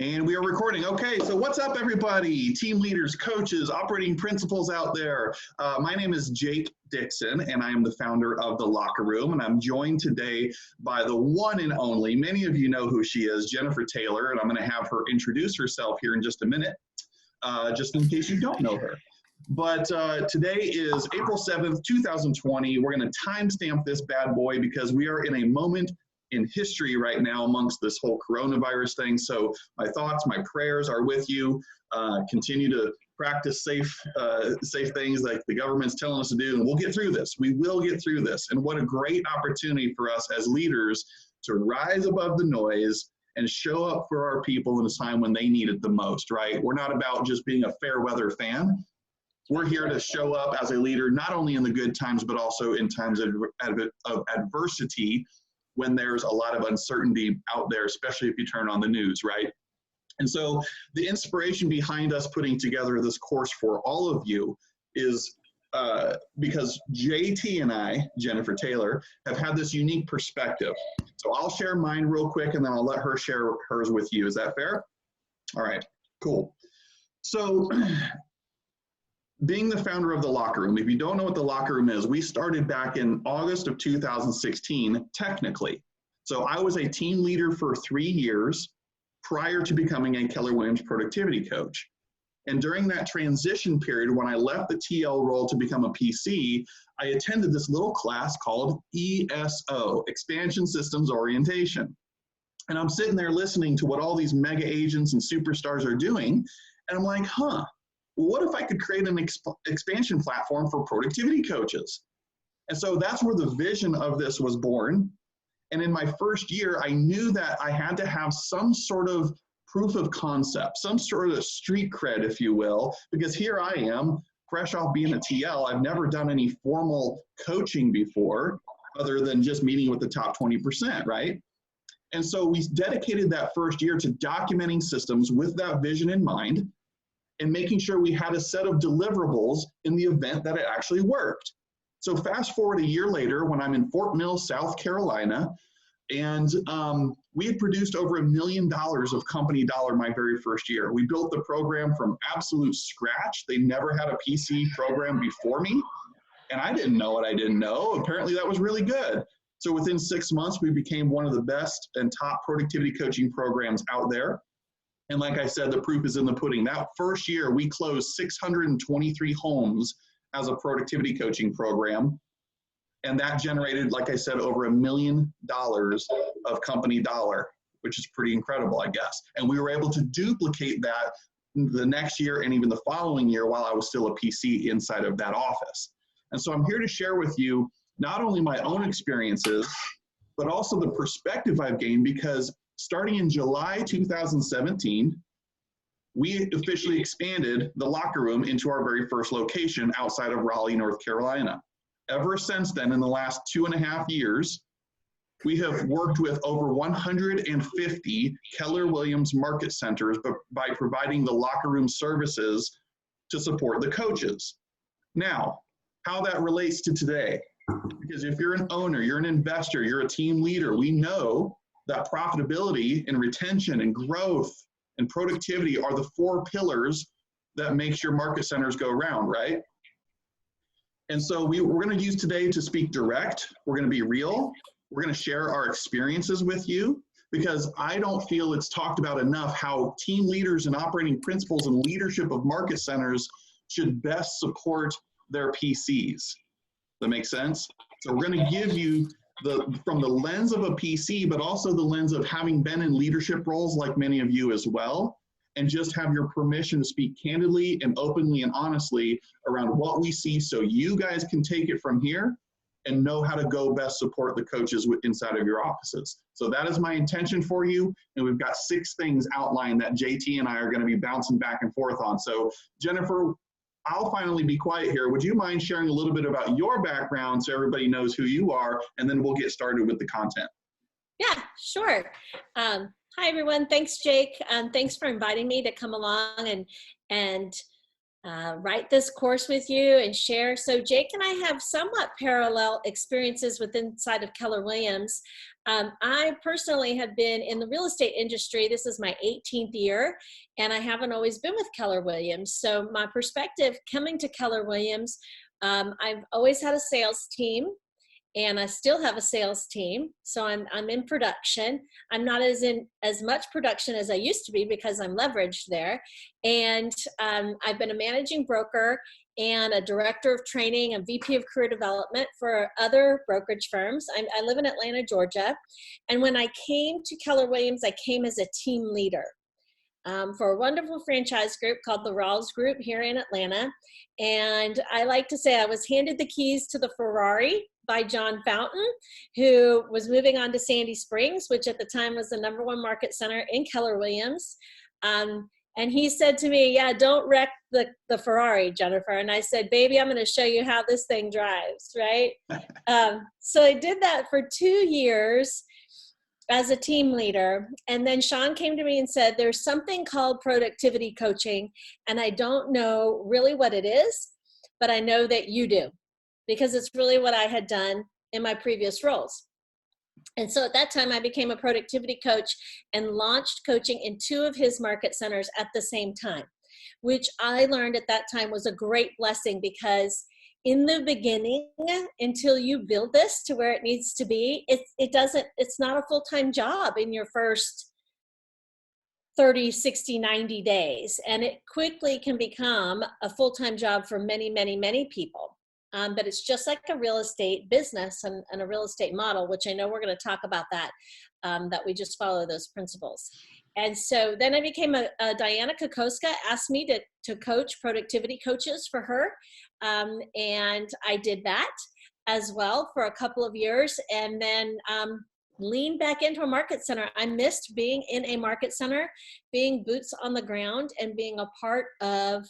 And we are recording. Okay, so what's up, everybody? Team leaders, coaches, operating principals out there. My name is Jake Dixon, and I am the founder of The Locker Room. And I'm joined today by the one and only, many of you know who she is, Jennifer Taylor. And I'm going to have her introduce herself here in just a minute, just in case you don't know her. But today is April 7th, 2020. We're going to timestamp this bad boy because we are in a moment in history right now amongst this whole coronavirus thing. So my thoughts, my prayers are with you. Continue to practice safe things like the government's telling us to do, and we'll get through this. We will get through this. And what a great opportunity for us as leaders to rise above the noise and show up for our people in a time when they need it the most, right? We're not about just being a fair weather fan. We're here to show up as a leader, not only in the good times, but also in times of adversity, when there's a lot of uncertainty out there, especially if you turn on the news, right? And so the inspiration behind us putting together this course for all of you is because JT and I, Jennifer Taylor, have had this unique perspective. So I'll share mine real quick, and then I'll let her share hers with you. Is that fair? All right, cool. So being the founder of The Locker Room, if you don't know what The Locker Room is, we started back in August of 2016, technically. So I was a team leader for 3 years prior to becoming a Keller Williams productivity coach. And during that transition period, when I left the TL role to become a PC, I attended this little class called ESO, Expansion Systems Orientation. And I'm sitting there listening to what all these mega agents and superstars are doing, and I'm like, what if I could create an expansion platform for productivity coaches? And so that's where the vision of this was born. And in my first year, I knew that I had to have some sort of proof of concept, some sort of street cred, if you will, because here I am, fresh off being a TL. I've never done any formal coaching before, other than just meeting with the top 20%, right? And so we dedicated that first year to documenting systems with that vision in mind, and making sure we had a set of deliverables in the event that it actually worked. So fast forward a year later, when I'm in Fort Mill, South Carolina, and we had produced over $1 million of company dollar my very first year. We built the program from absolute scratch. They never had a PC program before me, and I didn't know what I didn't know. Apparently that was really good. So within 6 months, we became one of the best and top productivity coaching programs out there. And like I said, the proof is in the pudding. That first year, we closed 623 homes as a productivity coaching program. And that generated, like I said, over $1 million of company dollar, which is pretty incredible, I guess. And we were able to duplicate that the next year and even the following year while I was still a PC inside of that office. And so I'm here to share with you not only my own experiences, but also the perspective I've gained, because starting in July 2017, we officially expanded The Locker Room into our very first location outside of Raleigh, North Carolina. Ever since then, in the last 2.5 years, we have worked with over 150 Keller Williams market centers by providing The Locker Room services to support the coaches. Now, how that relates to today, because if you're an owner, you're an investor, you're a team leader, we know that profitability and retention and growth and productivity are the 4 pillars that makes your market centers go round, right? And so we're going to use today to speak direct. We're going to be real. We're going to share our experiences with you, because I don't feel it's talked about enough how team leaders and operating principals and leadership of market centers should best support their PCs. That makes sense? So we're going to give you from the lens of a PC, but also the lens of having been in leadership roles like many of you as well, and just have your permission to speak candidly and openly and honestly around what we see, so you guys can take it from here and know how to go best support the coaches inside of your offices. So that is my intention for you, and we've got 6 things outlined that JT and I are going to be bouncing back and forth on. So Jennifer, I'll finally be quiet here. Would you mind sharing a little bit about your background so everybody knows who you are, and then we'll get started with the content? Yeah, sure. Hi, everyone. Thanks, Jake. Thanks for inviting me to come along and write this course with you and share. So Jake and I have somewhat parallel experiences with inside of Keller Williams. I personally have been in the real estate industry. This is my 18th year, and I haven't always been with Keller Williams. So my perspective coming to Keller Williams, I've always had a sales team, and I still have a sales team. So I'm in production. I'm not as much production as I used to be because I'm leveraged there. And I've been a managing broker and a director of training and VP of career development for other brokerage firms. I live in Atlanta, Georgia. And when I came to Keller Williams, I came as a team leader for a wonderful franchise group called the Rawls Group here in Atlanta. And I like to say I was handed the keys to the Ferrari by John Fountain, who was moving on to Sandy Springs, which at the time was the #1 market center in Keller Williams. And he said to me, yeah, don't wreck the Ferrari, Jennifer. And I said, baby, I'm going to show you how this thing drives, right? So I did that for 2 years as a team leader. And then Sean came to me and said, there's something called productivity coaching, and I don't know really what it is, but I know that you do, because it's really what I had done in my previous roles. And so at that time, I became a productivity coach and launched coaching in 2 of his market centers at the same time, which I learned at that time was a great blessing, because in the beginning, until you build this to where it needs to be, it's not a full-time job in your first 30, 60, 90 days. And it quickly can become a full-time job for many, many, many people. But it's just like a real estate business and a real estate model, which I know we're going to talk about that we just follow those principles. And so then I became Diana Kokoska asked me to coach productivity coaches for her. And I did that as well for a couple of years, and then leaned back into a market center. I missed being in a market center, being boots on the ground, and being a part of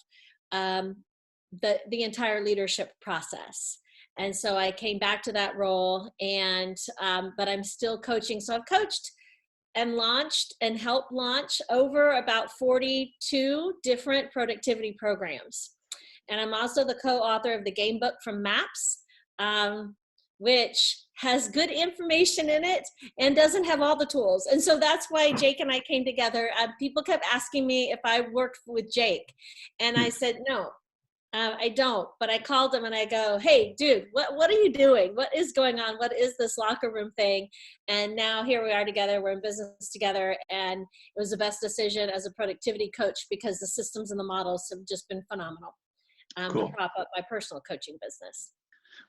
the entire leadership process. And so I came back to that role, and but I'm still coaching. So I've coached and launched and helped launch over about 42 different productivity programs. And I'm also the co-author of the game book from MAPS, which has good information in it and doesn't have all the tools. And so that's why Jake and I came together. People kept asking me if I worked with Jake. And I said, no, I don't. But I called him and I go, hey, dude, what are you doing? What is going on? What is this locker room thing? And now here we are together. We're in business together. And it was the best decision as a productivity coach, because the systems and the models have just been phenomenal Cool. to prop up my personal coaching business.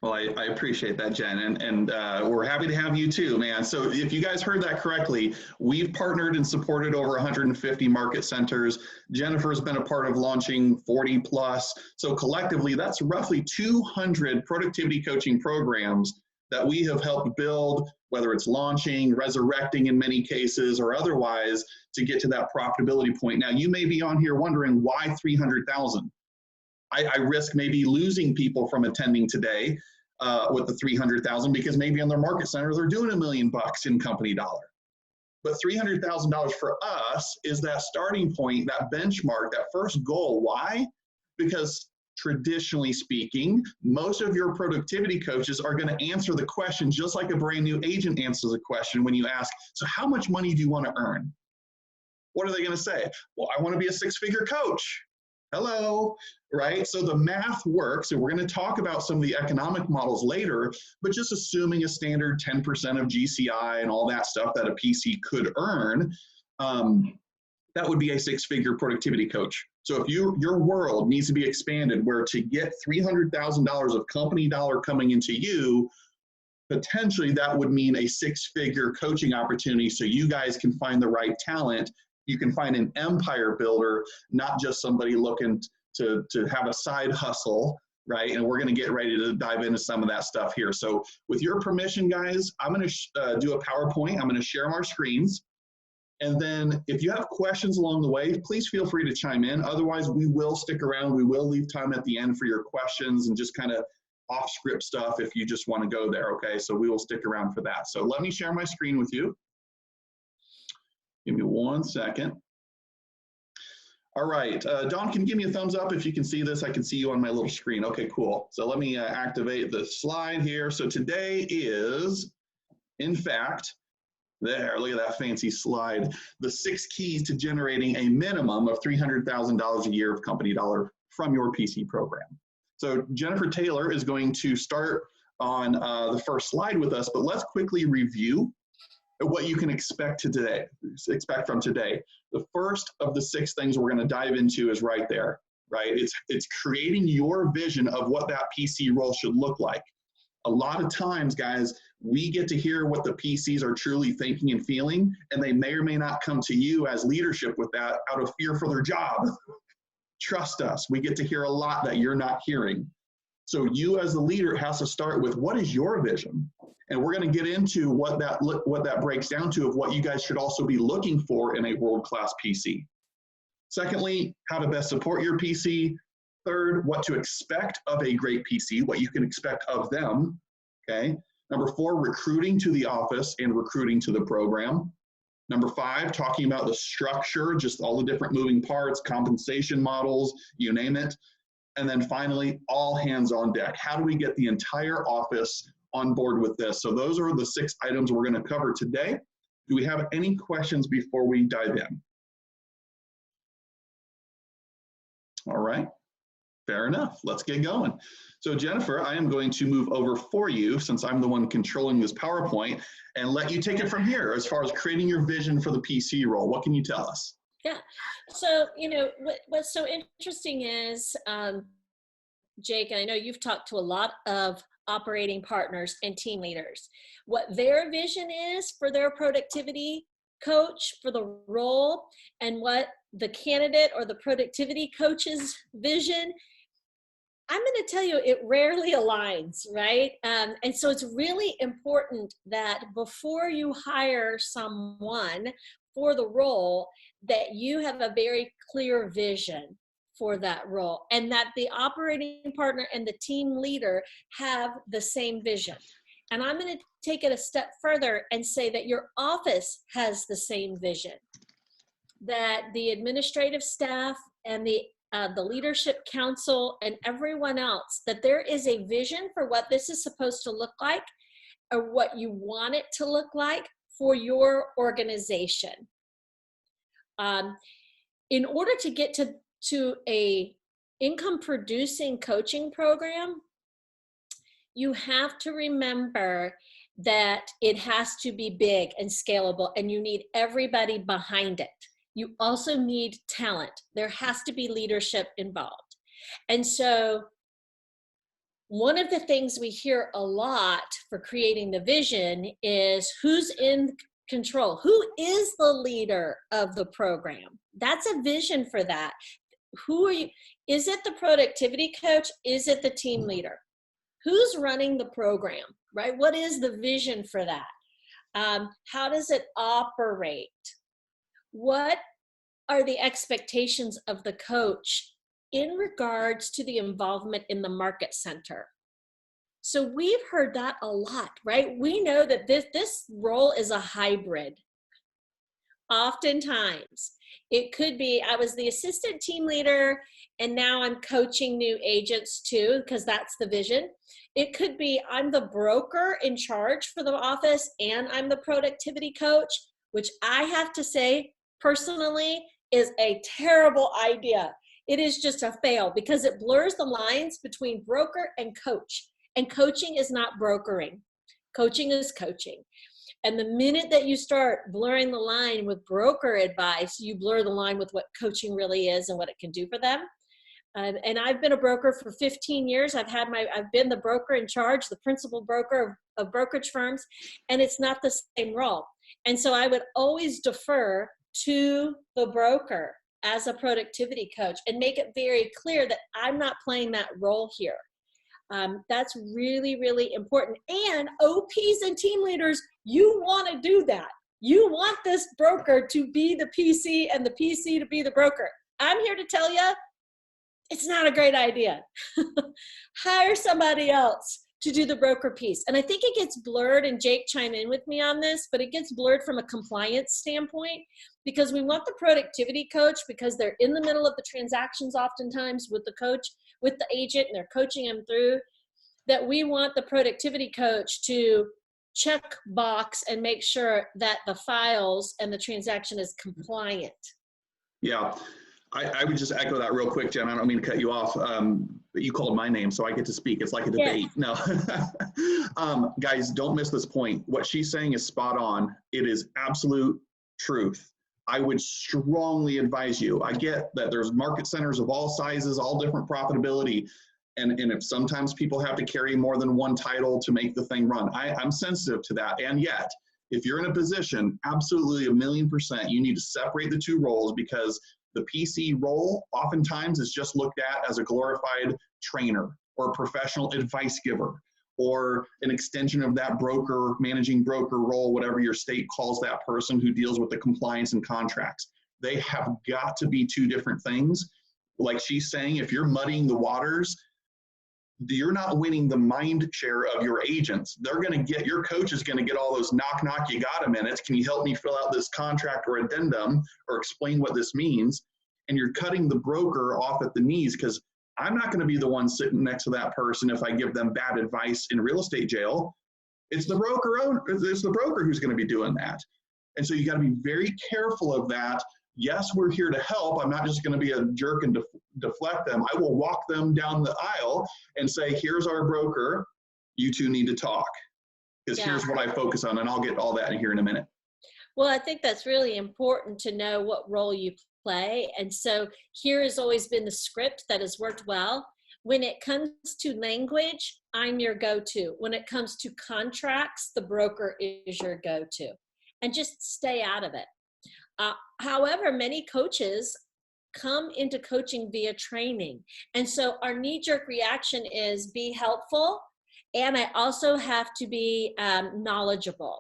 Well, I appreciate that, Jen, and we're happy to have you too, man. So if you guys heard that correctly, we've partnered and supported over 150 market centers. Jennifer's been a part of launching 40 plus. So collectively, that's roughly 200 productivity coaching programs that we have helped build, whether it's launching, resurrecting in many cases, or otherwise, to get to that profitability point. Now, you may be on here wondering why 300,000? I risk maybe losing people from attending today with the 300,000, because maybe in their market centers they're doing $1 million in company dollar. But $300,000 for us is that starting point, that benchmark, that first goal. Why? Because traditionally speaking, most of your productivity coaches are going to answer the question just like a brand new agent answers a question when you ask, so how much money do you want to earn? What are they going to say? Well, I want to be a 6-figure coach. Hello, right? So the math works, and we're going to talk about some of the economic models later, but just assuming a standard 10% of GCI and all that stuff that a PC could earn, that would be a 6-figure productivity coach. So if your world needs to be expanded, where to get $300,000 of company dollar coming into you, potentially that would mean a 6-figure coaching opportunity, so you guys can find the right talent. You can find an empire builder, not just somebody looking to have a side hustle, right? And we're going to get ready to dive into some of that stuff here. So with your permission, guys, I'm going to do a PowerPoint. I'm going to share our screens. And then if you have questions along the way, please feel free to chime in. Otherwise, we will stick around. We will leave time at the end for your questions and just kind of off script stuff if you just want to go there, okay? So we will stick around for that. So let me share my screen with you. Give me 1 second. All right, Dawn, can you give me a thumbs up if you can see this? I can see you on my little screen. Okay, cool. So let me activate the slide here. So today is, in fact, there, look at that fancy slide, the 6 keys to generating a minimum of $300,000 a year of company dollar from your PC program. So Jennifer Taylor is going to start on the first slide with us, but let's quickly review what you can expect from today. The first of the 6 things we're going to dive into is right there, right? It's creating your vision of what that PC role should look like. A lot of times, guys, we get to hear what the PCs are truly thinking and feeling, and they may or may not come to you as leadership with that out of fear for their job. Trust us, we get to hear a lot that you're not hearing. So you as the leader has to start with, what is your vision? And we're going to get into what that breaks down to, of what you guys should also be looking for in a world-class PC. Secondly, how to best support your PC. Third, what to expect of a great PC, what you can expect of them, okay? Number 4, recruiting to the office and recruiting to the program. Number 5, talking about the structure, just all the different moving parts, compensation models, you name it. And then finally, all hands on deck. How do we get the entire office on board with this? So those are the 6 items we're going to cover today. Do we have any questions before we dive in? All right. Fair enough. Let's get going. So Jennifer, I am going to move over for you, since I'm the one controlling this PowerPoint, and let you take it from here as far as creating your vision for the PC role. What can you tell us? Yeah. So, what's so interesting is, Jake, and I know you've talked to a lot of operating partners and team leaders, what their vision is for their productivity coach for the role, and what the candidate or the productivity coach's vision, I'm going to tell you, it rarely aligns, right? And so it's really important that before you hire someone for the role, that you have a very clear vision for that role, and that the operating partner and the team leader have the same vision. And I'm going to take it a step further and say that your office has the same vision, that the administrative staff and the leadership council and everyone else, that there is a vision for what this is supposed to look like, or what you want it to look like for your organization. In order to get to a income producing coaching program, you have to remember that it has to be big and scalable, and you need everybody behind it. You also need talent. There has to be leadership involved. And so one of the things we hear a lot for creating the vision is, who's in control? Who is the leader of the program? That's a vision for that. Who are you? Is it the productivity coach? Is it the team leader? Who's running the program, right? What is the vision for that? How does it operate? What are the expectations of the coach in regards to the involvement in the market center? So we've heard that a lot, right? We know that this role is a hybrid. Oftentimes, it could be, I was the assistant team leader and now I'm coaching new agents too, because that's the vision. It could be, I'm the broker in charge for the office and I'm the productivity coach, which I have to say personally is a terrible idea. It is just a fail, because it blurs the lines between broker and coach. And coaching is not brokering. Coaching is coaching. And the minute that you start blurring the line with broker advice, you blur the line with what coaching really is and what it can do for them. And I've been a broker for 15 years. I've been the broker in charge, the principal broker of brokerage firms, and it's not the same role. And so I would always defer to the broker as a productivity coach and make it very clear that I'm not playing that role here. That's really, really important. And OPs and team leaders, you want to do that. You want this broker to be the PC and the PC to be the broker. I'm here to tell you, it's not a great idea. Hire somebody else to do the broker piece. And I think it gets blurred, and Jake chime in with me on this, but it gets blurred from a compliance standpoint, because we want the productivity coach, because they're in the middle of the transactions oftentimes with the coach, with the agent, and they're coaching them through, that we want the productivity coach to check box and make sure that the files and the transaction is compliant. Yeah, I would just echo that real quick, Jen. I don't mean to cut you off, but you called my name, so I get to speak. It's like a debate. Yeah. No, guys, don't miss this point. What she's saying is spot on. It is absolute truth. I would strongly advise you. I get that there's market centers of all sizes, all different profitability. And if sometimes people have to carry more than one title to make the thing run, I'm sensitive to that. And yet, if you're in a position, absolutely 1,000,000%, you need to separate the two roles, because the PC role oftentimes is just looked at as a glorified trainer or a professional advice giver, or an extension of that broker, managing broker role, whatever your state calls that person who deals with the compliance and contracts. They have got to be two different things. Like she's saying, if you're muddying the waters, you're not winning the mind share of your agents. They're going to get, your coach is going to get all those knock, knock, you got a minute. Can you help me fill out this contract or addendum or explain what this means? And you're cutting the broker off at the knees, because I'm not going to be the one sitting next to that person if I give them bad advice in real estate jail. It's the broker who's going to be doing that. And so you got to be very careful of that. Yes, we're here to help. I'm not just going to be a jerk and deflect them. I will walk them down the aisle and say, here's our broker. You two need to talk, because here's what I focus on. And I'll get all that in here in a minute. Well, I think that's really important to know what role you play. And so here has always been the script that has worked well. When it comes to language, I'm your go-to. When it comes to contracts, the broker is your go-to. And just stay out of it. However, many coaches come into coaching via training. And so our knee-jerk reaction is be helpful, and I also have to be knowledgeable.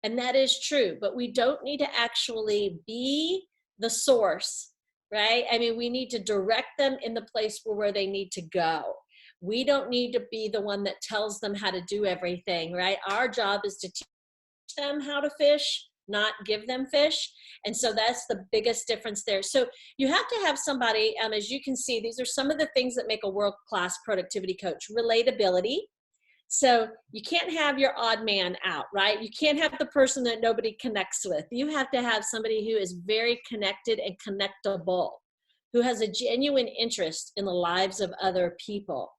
And that is true, but we don't need to actually be the source, right? I mean, we need to direct them in the place where they need to go. We don't need to be the one that tells them how to do everything, right? Our job is to teach them how to fish, not give them fish. And so that's the biggest difference there. So you have to have somebody, as you can see, these are some of the things that make a world-class productivity coach. Relatability. So you can't have your odd man out, right? You can't have the person that nobody connects with. You have to have somebody who is very connected and connectable, who has a genuine interest in the lives of other people,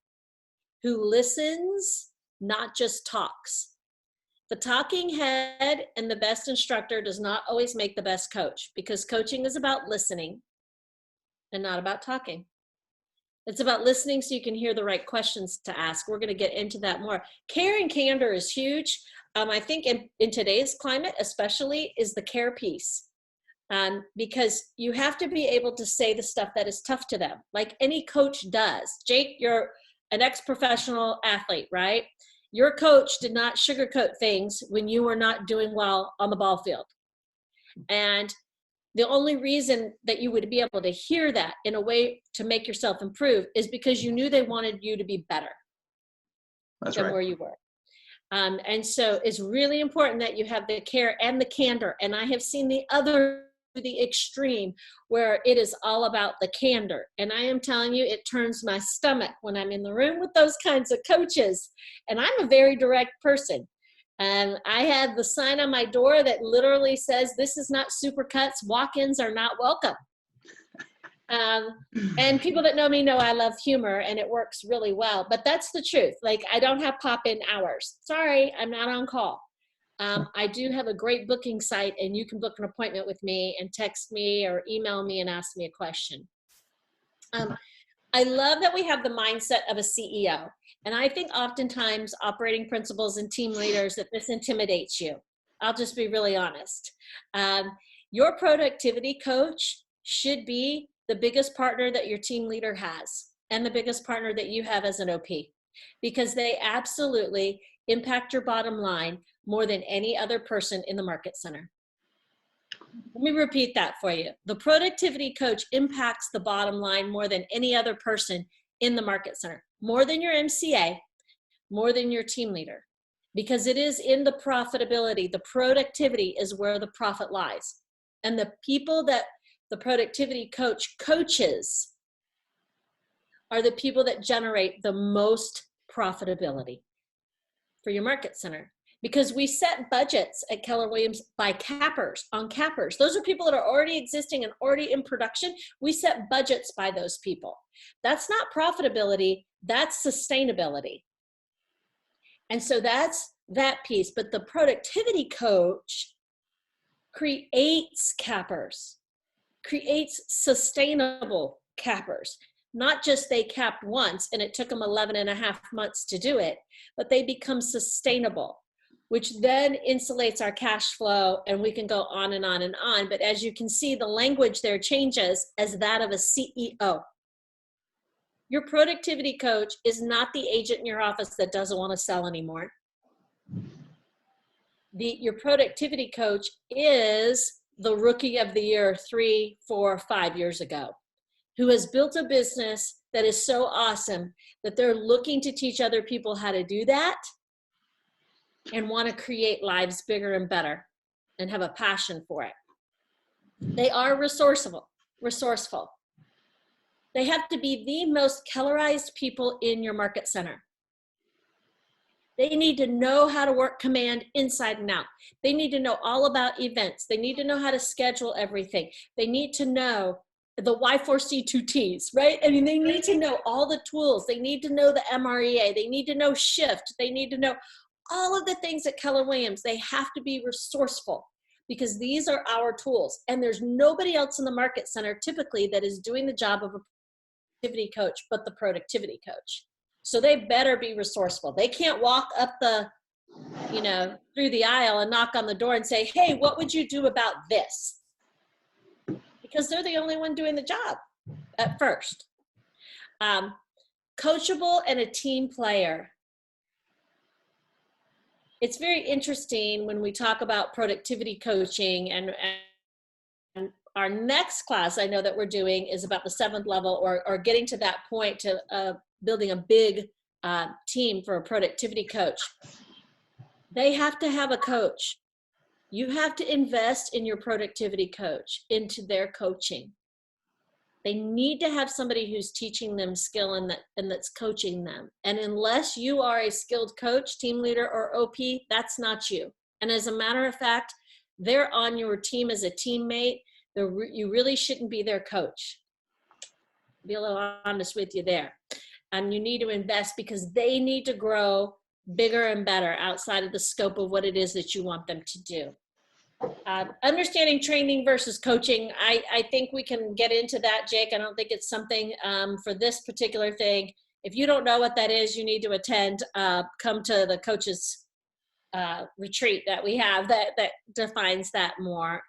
who listens, not just talks. The talking head and the best instructor does not always make the best coach, because coaching is about listening and not about talking. It's about listening so you can hear the right questions to ask. We're going to get into that more. Care and candor is huge. I think in today's climate, especially, is the care piece. Because you have to be able to say the stuff that is tough to them, like any coach does. Jake, you're an ex-professional athlete, right? Your coach did not sugarcoat things when you were not doing well on the ball field. And the only reason that you would be able to hear that in a way to make yourself improve is because you knew they wanted you to be better than where you were. And so it's really important that you have the care and the candor. And I have seen the extreme where it is all about the candor. And I am telling you, it turns my stomach when I'm in the room with those kinds of coaches. And I'm a very direct person. And I had the sign on my door that literally says, this is not Supercuts, walk-ins are not welcome. And people that know me know I love humor, and it works really well. But that's the truth. Like, I don't have pop-in hours. Sorry, I'm not on call. I do have a great booking site, and you can book an appointment with me and text me or email me and ask me a question. I love that we have the mindset of a CEO. And I think oftentimes operating principals and team leaders that this intimidates you. I'll just be really honest. Your productivity coach should be the biggest partner that your team leader has, and the biggest partner that you have as an OP, because they absolutely impact your bottom line more than any other person in the market center. Let me repeat that for you. The productivity coach impacts the bottom line more than any other person in the market center, more than your MCA, more than your team leader, because it is in the profitability. The productivity is where the profit lies. And the people that the productivity coach coaches are the people that generate the most profitability for your market center. Because we set budgets at Keller Williams by cappers, on cappers. Those are people that are already existing and already in production. We set budgets by those people. That's not profitability, that's sustainability. And so that's that piece. But the productivity coach creates cappers, creates sustainable cappers. Not just they capped once and it took them 11 and a half months to do it, but they become sustainable, which then insulates our cash flow, and we can go on and on and on. But as you can see, the language there changes as that of a CEO. Your productivity coach is not the agent in your office that doesn't want to sell anymore. Your productivity coach is the rookie of the year 3, 4, 5 years ago, who has built a business that is so awesome that they're looking to teach other people how to do that and want to create lives bigger and better and have a passion for it. They are resourceful. They have to be the most Kellerized people in your market center. They need to know how to work command inside and out. They need to know all about events. They need to know how to schedule everything. They need to know the Y4C2Ts, right? I mean, they need to know all the tools. They need to know the MREA. They need to know shift. They need to know all of the things at Keller Williams. They have to be resourceful because these are our tools. And there's nobody else in the market center typically that is doing the job of a productivity coach but the productivity coach. So they better be resourceful. They can't walk up through the aisle and knock on the door and say, hey, what would you do about this? Because they're the only one doing the job at first. Coachable and a team player. It's very interesting when we talk about productivity coaching, and our next class I know that we're doing is about the 7th level or getting to that point to building a big team for a productivity coach. They have to have a coach. You have to invest in your productivity coach, into their coaching. They need to have somebody who's teaching them skill and that's coaching them. And unless you are a skilled coach, team leader, or OP, that's not you. And as a matter of fact, they're on your team as a teammate. You really shouldn't be their coach. Be a little honest with you there. And you need to invest because they need to grow bigger and better outside of the scope of what it is that you want them to do. Understanding training versus coaching, I think we can get into that, Jake. I don't think it's something for this particular thing. If you don't know what that is, you need to attend, come to the coaches retreat that we have that defines that more.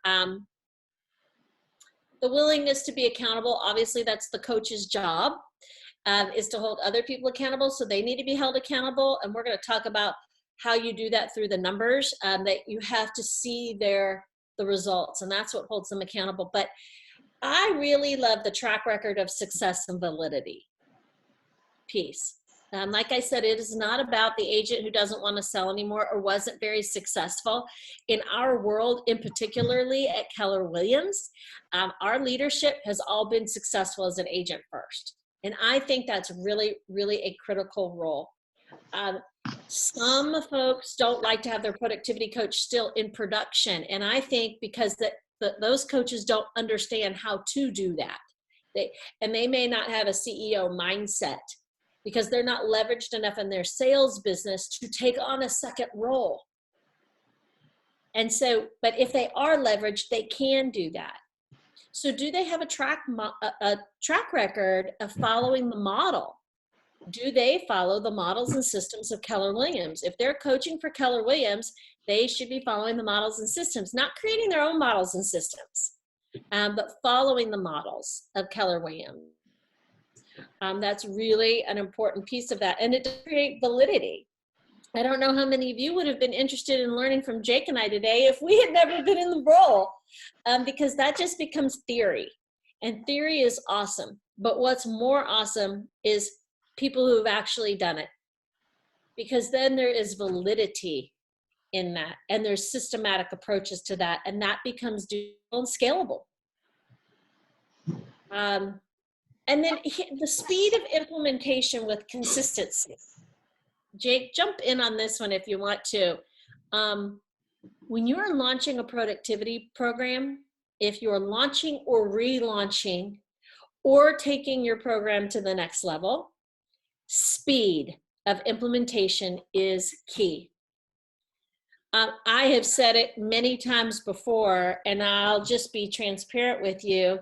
The willingness to be accountable, obviously that's the coach's job, is to hold other people accountable. So they need to be held accountable. And we're going to talk about how you do that through the numbers, that you have to see the results, and that's what holds them accountable. But I really love the track record of success and validity piece. Like I said, it is not about the agent who doesn't want to sell anymore or wasn't very successful. In our world, in particularly at Keller Williams, our leadership has all been successful as an agent first. And I think that's really, really a critical role. Some folks don't like to have their productivity coach still in production. And I think because those coaches don't understand how to do that. They may not have a CEO mindset because they're not leveraged enough in their sales business to take on a second role. And so, but if they are leveraged, they can do that. So do they have a track record of following the model? Do they follow the models and systems of Keller Williams? If they're coaching for Keller Williams, they should be following the models and systems, not creating their own models and systems, but following the models of Keller Williams. That's really an important piece of that. And it does create validity. I don't know how many of you would have been interested in learning from Jake and I today if we had never been in the role, because that just becomes theory. And theory is awesome. But what's more awesome is people who have actually done it. because then there is validity in that, and there's systematic approaches to that, and that becomes doable and scalable. And then the speed of implementation with consistency. Jake, jump in on this one if you want to. When you're launching a productivity program, if you're launching or relaunching or taking your program to the next level, speed of implementation is key. I have said it many times before, and I'll just be transparent with you.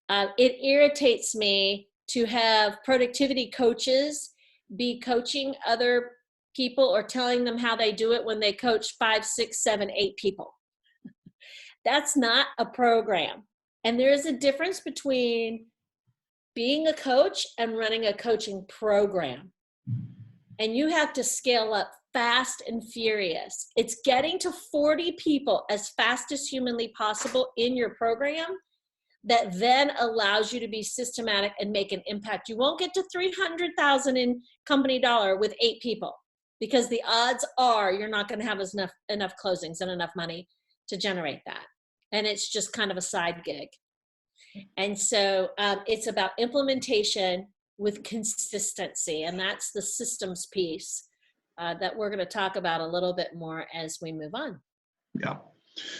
It irritates me to have productivity coaches be coaching other people or telling them how they do it when they coach 5, 6, 7, 8 people. That's not a program. And there is a difference between being a coach and running a coaching program. And you have to scale up fast and furious. It's getting to 40 people as fast as humanly possible in your program that then allows you to be systematic and make an impact. You won't get to 300,000 in company dollar with 8 people, because the odds are you're not going to have enough closings and enough money to generate that. And it's just kind of a side gig. And so it's about implementation with consistency. And that's the systems piece that we're going to talk about a little bit more as we move on. Yeah.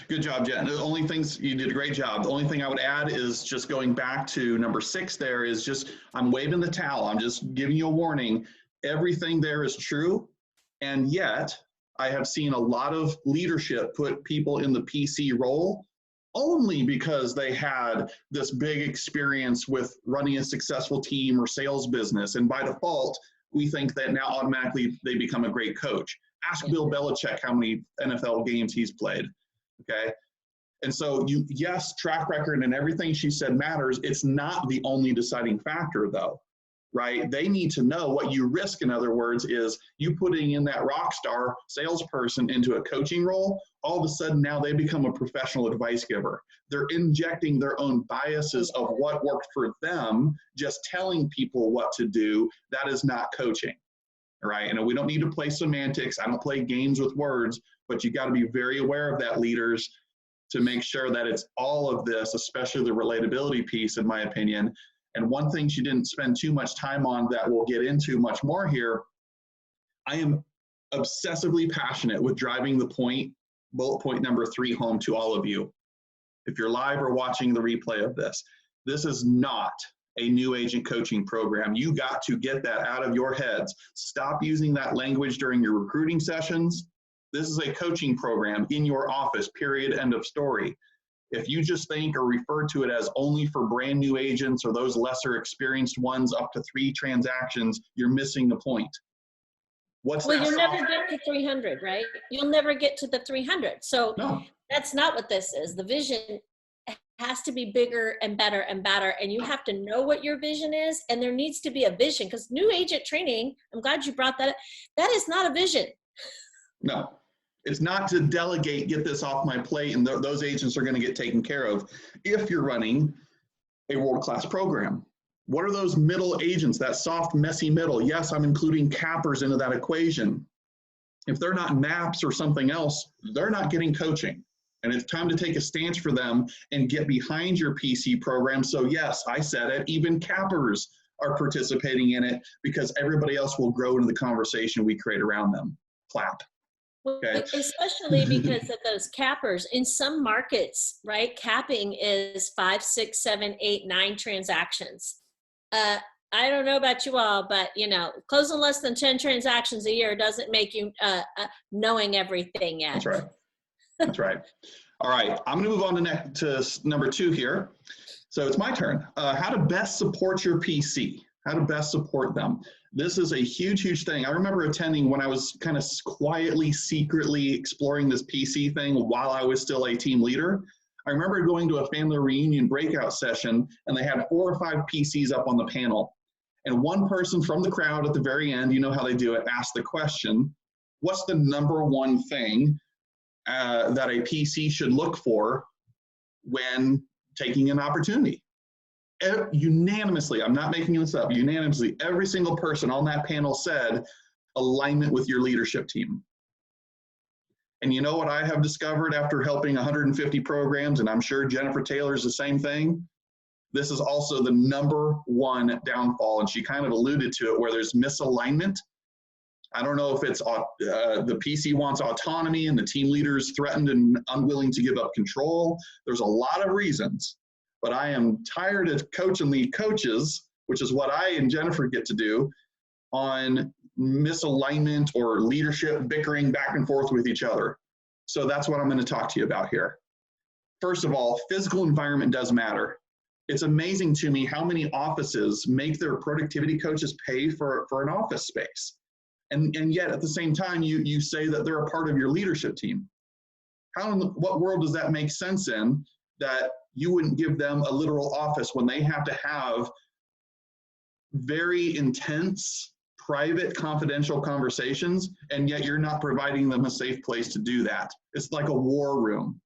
Good job, Jen. The only things, you did a great job. The only thing I would add is just going back to number 6 there is just, I'm waving the towel. I'm just giving you a warning. Everything there is true. And yet I have seen a lot of leadership put people in the PC role only because they had this big experience with running a successful team or sales business. And by default, we think that now automatically they become a great coach. Ask Bill Belichick how many NFL games he's played. Okay. And so yes, track record and everything she said matters. It's not the only deciding factor though, right? They need to know what you risk. In other words, is you putting in that rock star salesperson into a coaching role. All of a sudden now they become a professional advice giver. They're injecting their own biases of what worked for them, just telling people what to do. That is not coaching. Right. And we don't need to play semantics. I don't play games with words, but you got to be very aware of that, leaders, to make sure that it's all of this, especially the relatability piece, in my opinion. And one thing she didn't spend too much time on that we'll get into much more here, I am obsessively passionate with driving the bullet point number 3 home to all of you. If you're live or watching the replay of this, this is not a new agent coaching program. You got to get that out of your heads. Stop using that language during your recruiting sessions. This is a coaching program in your office, period, end of story. If you just think or refer to it as only for brand new agents or those lesser experienced ones up to 3 transactions, you're missing the point. Well, you'll never get to 300, right? You'll never get to the 300. So no. That's not what this is. The vision has to be bigger and better and better. And you have to know what your vision is. And there needs to be a vision, because new agent training, I'm glad you brought that up. That is not a vision. No, it's not to delegate, get this off my plate, and those agents are going to get taken care of. If you're running a world-class program, what are those middle agents, that soft, messy middle? Yes, I'm including cappers into that equation. If they're not MAPs or something else, they're not getting coaching. And it's time to take a stance for them and get behind your PC program. So yes, I said it, even cappers are participating in it, because everybody else will grow into the conversation we create around them. Clap. Okay. Especially because of those cappers in some markets, right? Capping is 5, 6, 7, 8, 9 transactions. I don't know about you all, but closing less than 10 transactions a year doesn't make you knowing everything yet. That's right. That's right. All right. I'm going to move on to number 2 here. So it's my turn. How to best support your PC. How to best support them. This is a huge, huge thing. I remember attending when I was kind of quietly, secretly exploring this PC thing while I was still a team leader. I remember going to a family reunion breakout session, and they had 4 or 5 PCs up on the panel. And one person from the crowd at the very end, you know how they do it, asked the question, what's the number one thing that a PC should look for when taking an opportunity? Unanimously, I'm not making this up, unanimously, every single person on that panel said alignment with your leadership team. And you know what I have discovered after helping 150 programs, and I'm sure Jennifer Taylor's the same thing? This is also the #1 downfall, and she kind of alluded to it, where there's misalignment. I don't know if it's the PC wants autonomy and the team leader's threatened and unwilling to give up control. There's a lot of reasons, but I am tired of coaching the coaches, which is what I and Jennifer get to do, on misalignment or leadership bickering back and forth with each other. So that's what I'm going to talk to you about here. First of all, physical environment does matter. It's amazing to me how many offices make their productivity coaches pay for an office space. And yet at the same time, you say that they're a part of your leadership team. What world does that make sense in, that you wouldn't give them a literal office when they have to have very intense, private, confidential conversations, and yet you're not providing them a safe place to do that? It's like a war room.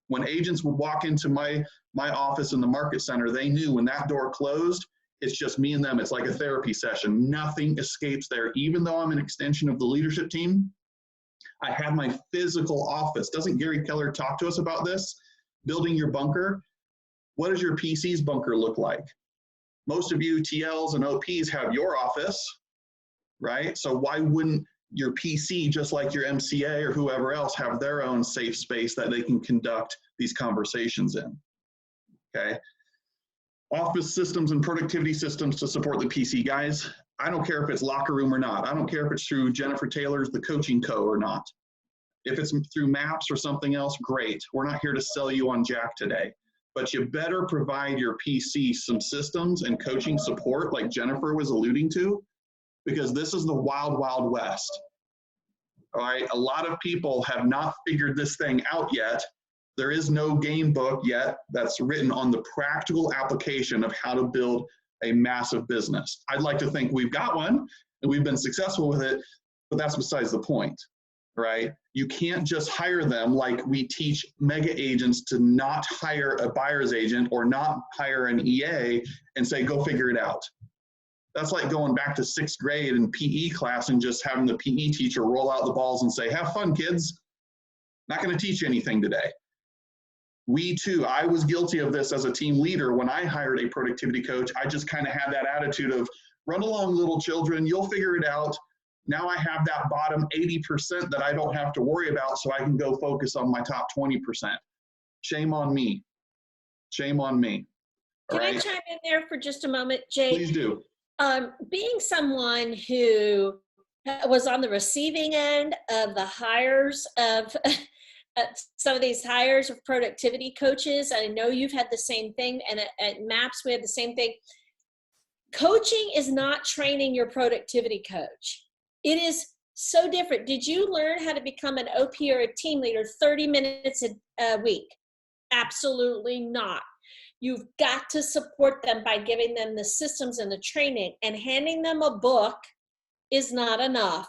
When agents would walk into my office in the market center, they knew when that door closed, it's just me and them. It's like a therapy session. Nothing escapes there. Even though I'm an extension of the leadership team, I have my physical office. Doesn't Gary Keller talk to us about this? Building your bunker. What does your PC's bunker look like? Most of you TLs and OPs have your office, right? So why wouldn't your PC, just like your MCA or whoever else, have their own safe space that they can conduct these conversations in? Okay. Office systems and productivity systems to support the PC, guys. I don't care if it's locker room or not. I don't care if it's through Jennifer Taylor's The Coaching Co. or not. If it's through Maps or something else, great. We're not here to sell you on Jack today. But you better provide your PC some systems and coaching support like Jennifer was alluding to, because this is the wild, wild west. All right, a lot of people have not figured this thing out yet. There is no game book yet that's written on the practical application of how to build a massive business. I'd like to think we've got one and we've been successful with it, but that's besides the point, right? You can't just hire them like we teach mega agents to not hire a buyer's agent or not hire an EA and say, go figure it out. That's like going back to 6th grade in PE class and just having the PE teacher roll out the balls and say, have fun, kids. Not going to teach you anything today. We too, I was guilty of this as a team leader. When I hired a productivity coach, I just kind of had that attitude of, run along, little children, you'll figure it out. Now I have that bottom 80% that I don't have to worry about, so I can go focus on my top 20%. Shame on me. Shame on me. Can I chime in there for just a moment, Jake? Please do. Being someone who was on the receiving end of the hires of some of these hires of productivity coaches, I know you've had the same thing, and at MAPS we had the same thing. Coaching is not training your productivity coach. It is so different. Did you learn how to become an OP or a team leader 30 minutes a week? Absolutely not. You've got to support them by giving them the systems and the training, and handing them a book is not enough.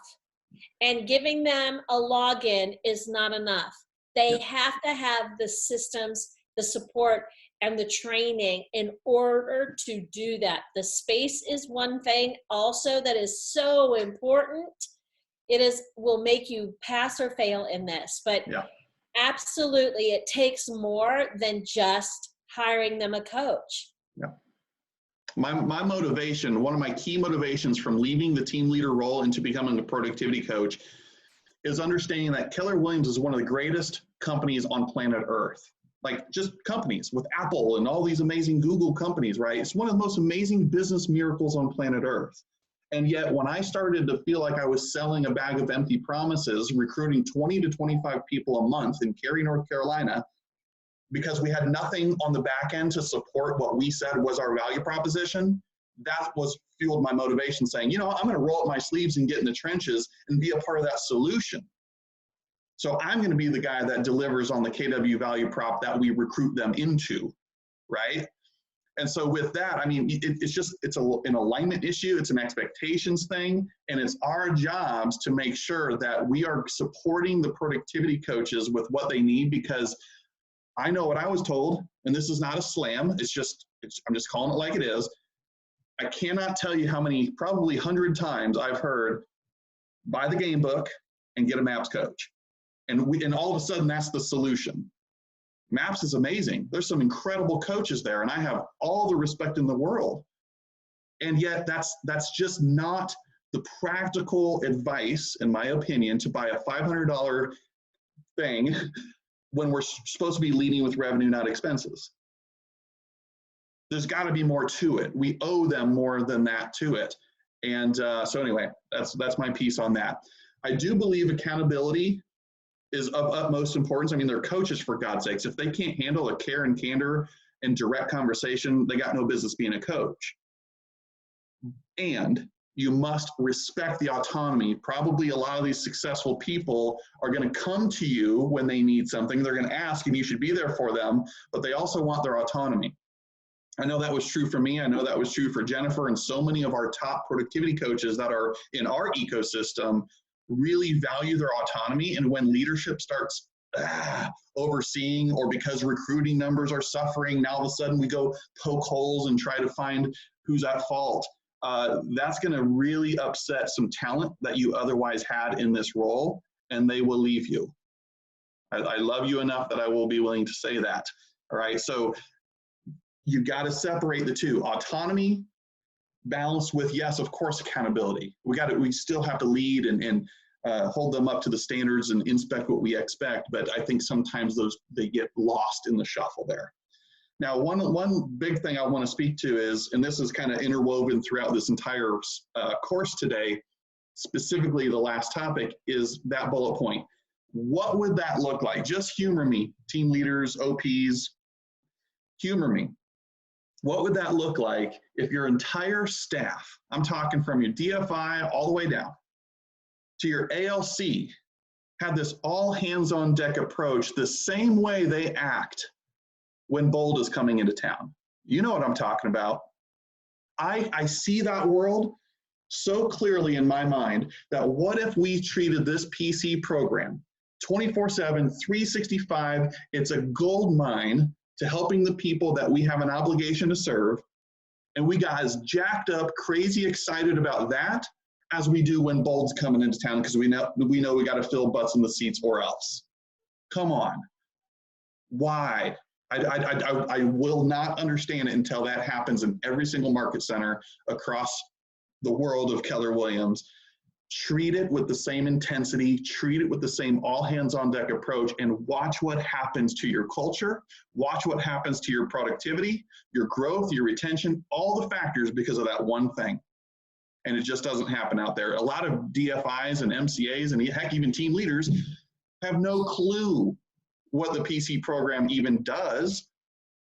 And giving them a login is not enough. They have to have the systems, the support, and the training in order to do that. The space is one thing also that is so important. Will make you pass or fail in this, but absolutely it takes more than just hiring them a coach. Yeah. My motivation, one of my key motivations from leaving the team leader role into becoming a productivity coach is understanding that Keller Williams is one of the greatest companies on planet Earth. Like just companies with Apple and all these amazing Google companies, right? It's one of the most amazing business miracles on planet Earth. And yet when I started to feel like I was selling a bag of empty promises, recruiting 20 to 25 people a month in Cary, North Carolina, because we had nothing on the back end to support what we said was our value proposition, that was fueled my motivation, saying, you know, I'm going to roll up my sleeves and get in the trenches and be a part of that solution. So I'm going to be the guy that delivers on the KW value prop that we recruit them into, right? And so with that, I mean, it's an alignment issue, it's an expectations thing, and it's our jobs to make sure that we are supporting the productivity coaches with what they need, because I know what I was told, and this is not a slam, I'm just calling it like it is. I cannot tell you how many, probably 100 times I've heard, buy the game book and get a MAPS coach. And all of a sudden, that's the solution. MAPS is amazing. There's some incredible coaches there, and I have all the respect in the world. And yet that's just not the practical advice, in my opinion, to buy a $500 thing when we're supposed to be leading with revenue, not expenses. There's got to be more to it. We owe them more than that to it. And so anyway, that's my piece on that. I do believe accountability is of utmost importance. I mean, they're coaches, for God's sakes. If they can't handle a care and candor and direct conversation, they got no business being a coach. And you must respect the autonomy. Probably a lot of these successful people are going to come to you when they need something. They're going to ask, and you should be there for them, but they also want their autonomy. I know that was true for me. I know that was true for Jennifer, and so many of our top productivity coaches that are in our ecosystem really value their autonomy. And when leadership starts overseeing, or because recruiting numbers are suffering, now all of a sudden we go poke holes and try to find who's at fault. That's going to really upset some talent that you otherwise had in this role, and they will leave you. I love you enough that I will be willing to say that. All right. So you got to separate the two. Autonomy balanced with, yes, of course, accountability. We still have to lead and hold them up to the standards and inspect what we expect. But I think sometimes they get lost in the shuffle there. Now, one big thing I want to speak to is, and this is kind of interwoven throughout this entire course today, specifically the last topic, is that bullet point. What would that look like? Just humor me, team leaders, OPs, humor me. What would that look like if your entire staff, I'm talking from your DFI all the way down to your ALC, had this all hands on deck approach the same way they act when Bold is coming into town? You know what I'm talking about. I see that world so clearly in my mind that what if we treated this PC program 24/7, 365, it's a gold mine to helping the people that we have an obligation to serve, and we got as jacked up, crazy excited about that as we do when Bold's coming into town, because we know we got to fill butts in the seats or else. Come on. Why? I will not understand it until that happens in every single market center across the world of Keller Williams. Treat it with the same intensity, treat it with the same all hands on deck approach, and watch what happens to your culture, watch what happens to your productivity, your growth, your retention, all the factors because of that one thing. And it just doesn't happen out there. A lot of DFIs and MCAs and heck, even team leaders have no clue what the PC program even does,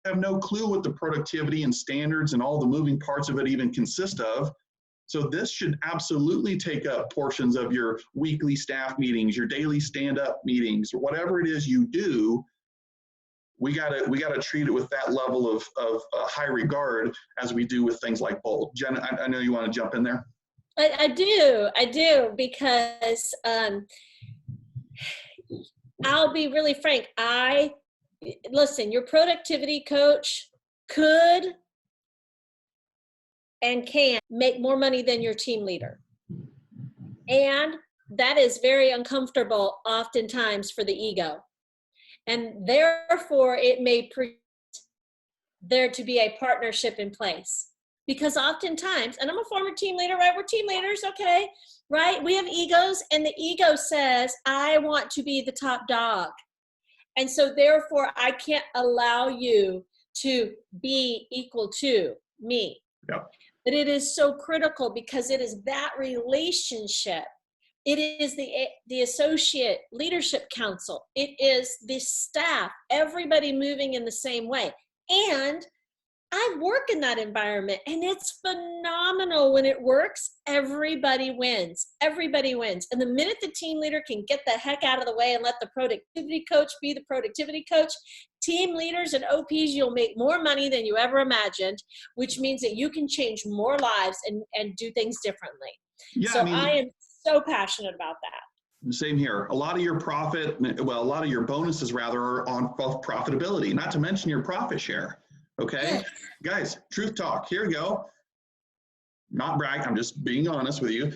have no clue what the productivity and standards and all the moving parts of it even consist of. So this should absolutely take up portions of your weekly staff meetings, your daily stand-up meetings, or whatever it is you do. We gotta treat it with that level of high regard as we do with things like Bold. Jen, I know you want to jump in there. I do, because I'll be really frank. Listen, your productivity coach could and can make more money than your team leader. And that is very uncomfortable oftentimes for the ego. And therefore, it may prevent there to be a partnership in place. Because oftentimes, and I'm a former team leader, right? We're team leaders, okay, right? We have egos, and the ego says, I want to be the top dog. And so therefore, I can't allow you to be equal to me. Yep. But it is so critical, because it is that relationship. It is the associate leadership council. It is the staff, everybody moving in the same way. And I work in that environment, and it's phenomenal when it works. Everybody wins. Everybody wins. And the minute the team leader can get the heck out of the way and let the productivity coach be the productivity coach, team leaders and OPs, you'll make more money than you ever imagined, which means that you can change more lives and do things differently. Yeah, so I am so passionate about that. Same here. A lot of your a lot of your bonuses rather are on profitability, not to mention your profit share. Okay, yes. Guys, truth talk. Here we go. Not brag. I'm just being honest with you.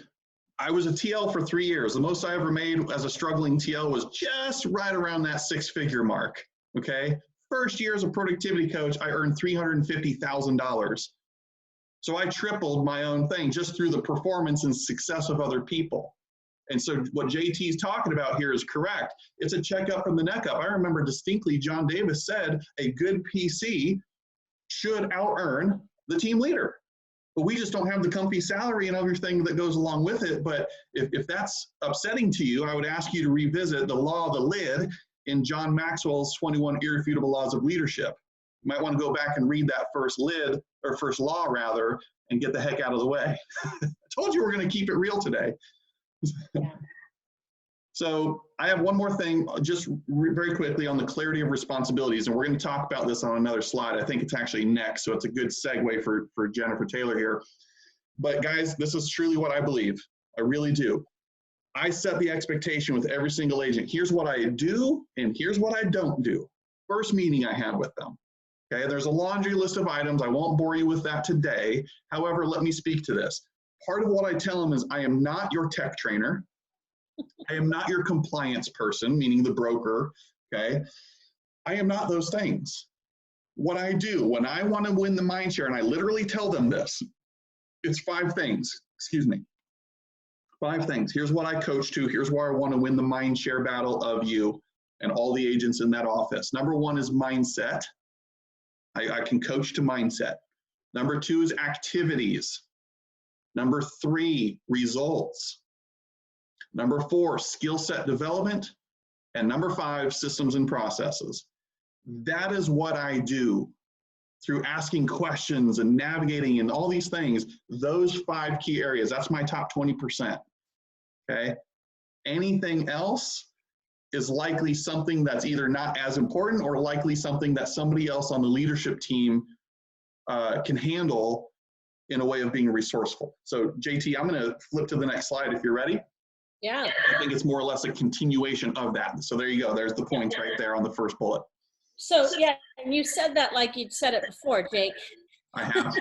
I was a TL for 3 years. The most I ever made as a struggling TL was just right around that six-figure mark, okay? First year as a productivity coach, I earned $350,000. So I tripled my own thing just through the performance and success of other people. And so what JT's talking about here is correct. It's a checkup from the neck up. I remember distinctly John Davis said a good PC should out-earn the team leader. But we just don't have the comfy salary and everything that goes along with it. But if that's upsetting to you, I would ask you to revisit the law of the lid in John Maxwell's 21 Irrefutable Laws of Leadership. You might want to go back and read that first lid, or first law rather, and get the heck out of the way. I told you we're going to keep it real today. Yeah. So I have one more thing, just very quickly on the clarity of responsibilities, and we're going to talk about this on another slide. I think it's actually next, so it's a good segue for Jennifer Taylor here. But guys, this is truly what I believe. I really do. I set the expectation with every single agent. Here's what I do, and here's what I don't do. First meeting I had with them. Okay, there's a laundry list of items. I won't bore you with that today. However, let me speak to this. Part of what I tell them is I am not your tech trainer. I am not your compliance person, meaning the broker, okay? I am not those things. What I do when I want to win the mind share, and I literally tell them this, it's 5 things, excuse me. 5 things. Here's what I coach to. Here's where I want to win the mind share battle of you and all the agents in that office. Number 1 is mindset. I can coach to mindset. Number 2 is activities. Number 3, results. Number 4, skill set development. And number 5, systems and processes. That is what I do through asking questions and navigating and all these things. Those 5 key areas, that's my top 20%. Okay? Anything else is likely something that's either not as important or likely something that somebody else on the leadership team can handle in a way of being resourceful. So JT, I'm going to flip to the next slide if you're ready. Yeah. I think it's more or less a continuation of that. So there you go. There's the points right there on the first bullet. So yeah, and you said that like you'd said it before, Jake. I have.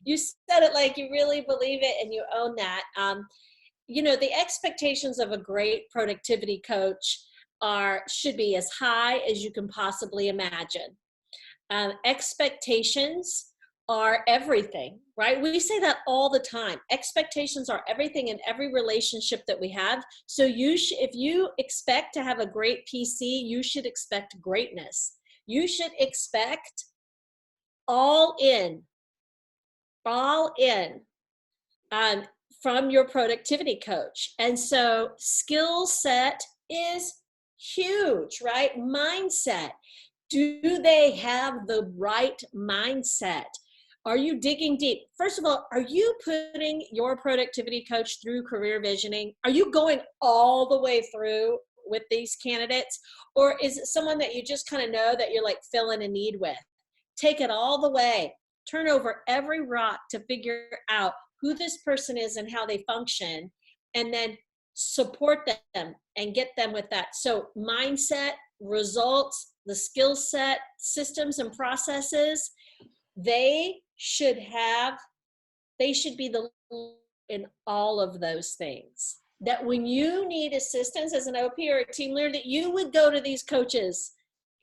You said it like you really believe it and you own that. You know, the expectations of a great productivity coach should be as high as you can possibly imagine. Expectations are everything, right? We say that all the time. Expectations are everything in every relationship that we have. So if you expect to have a great PC, you should expect greatness. You should expect all in from your productivity coach. And so skill set is huge, right? Mindset. Do they have the right mindset? Are you digging deep? First of all, are you putting your productivity coach through career visioning? Are you going all the way through with these candidates? Or is it someone that you just kind of know that you're like filling a need with? Take it all the way. Turn over every rock to figure out who this person is and how they function, and then support them and get them with that. So mindset, results, the skill set, systems and processes, they should be the in all of those things. That when you need assistance as an OP or a team leader, that you would go to these coaches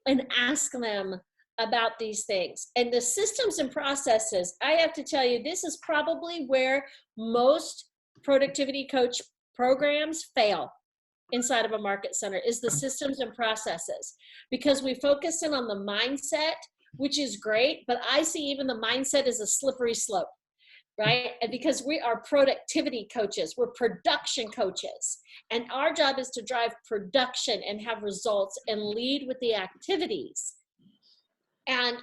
and ask them about these things. And the systems and processes, I have to tell you, this is probably where most productivity coach programs fail inside of a market center, is the systems and processes. Because we focus in on the mindset, which is great, but I see even the mindset as a slippery slope, right? And because we are productivity coaches, we're production coaches. And our job is to drive production and have results and lead with the activities. And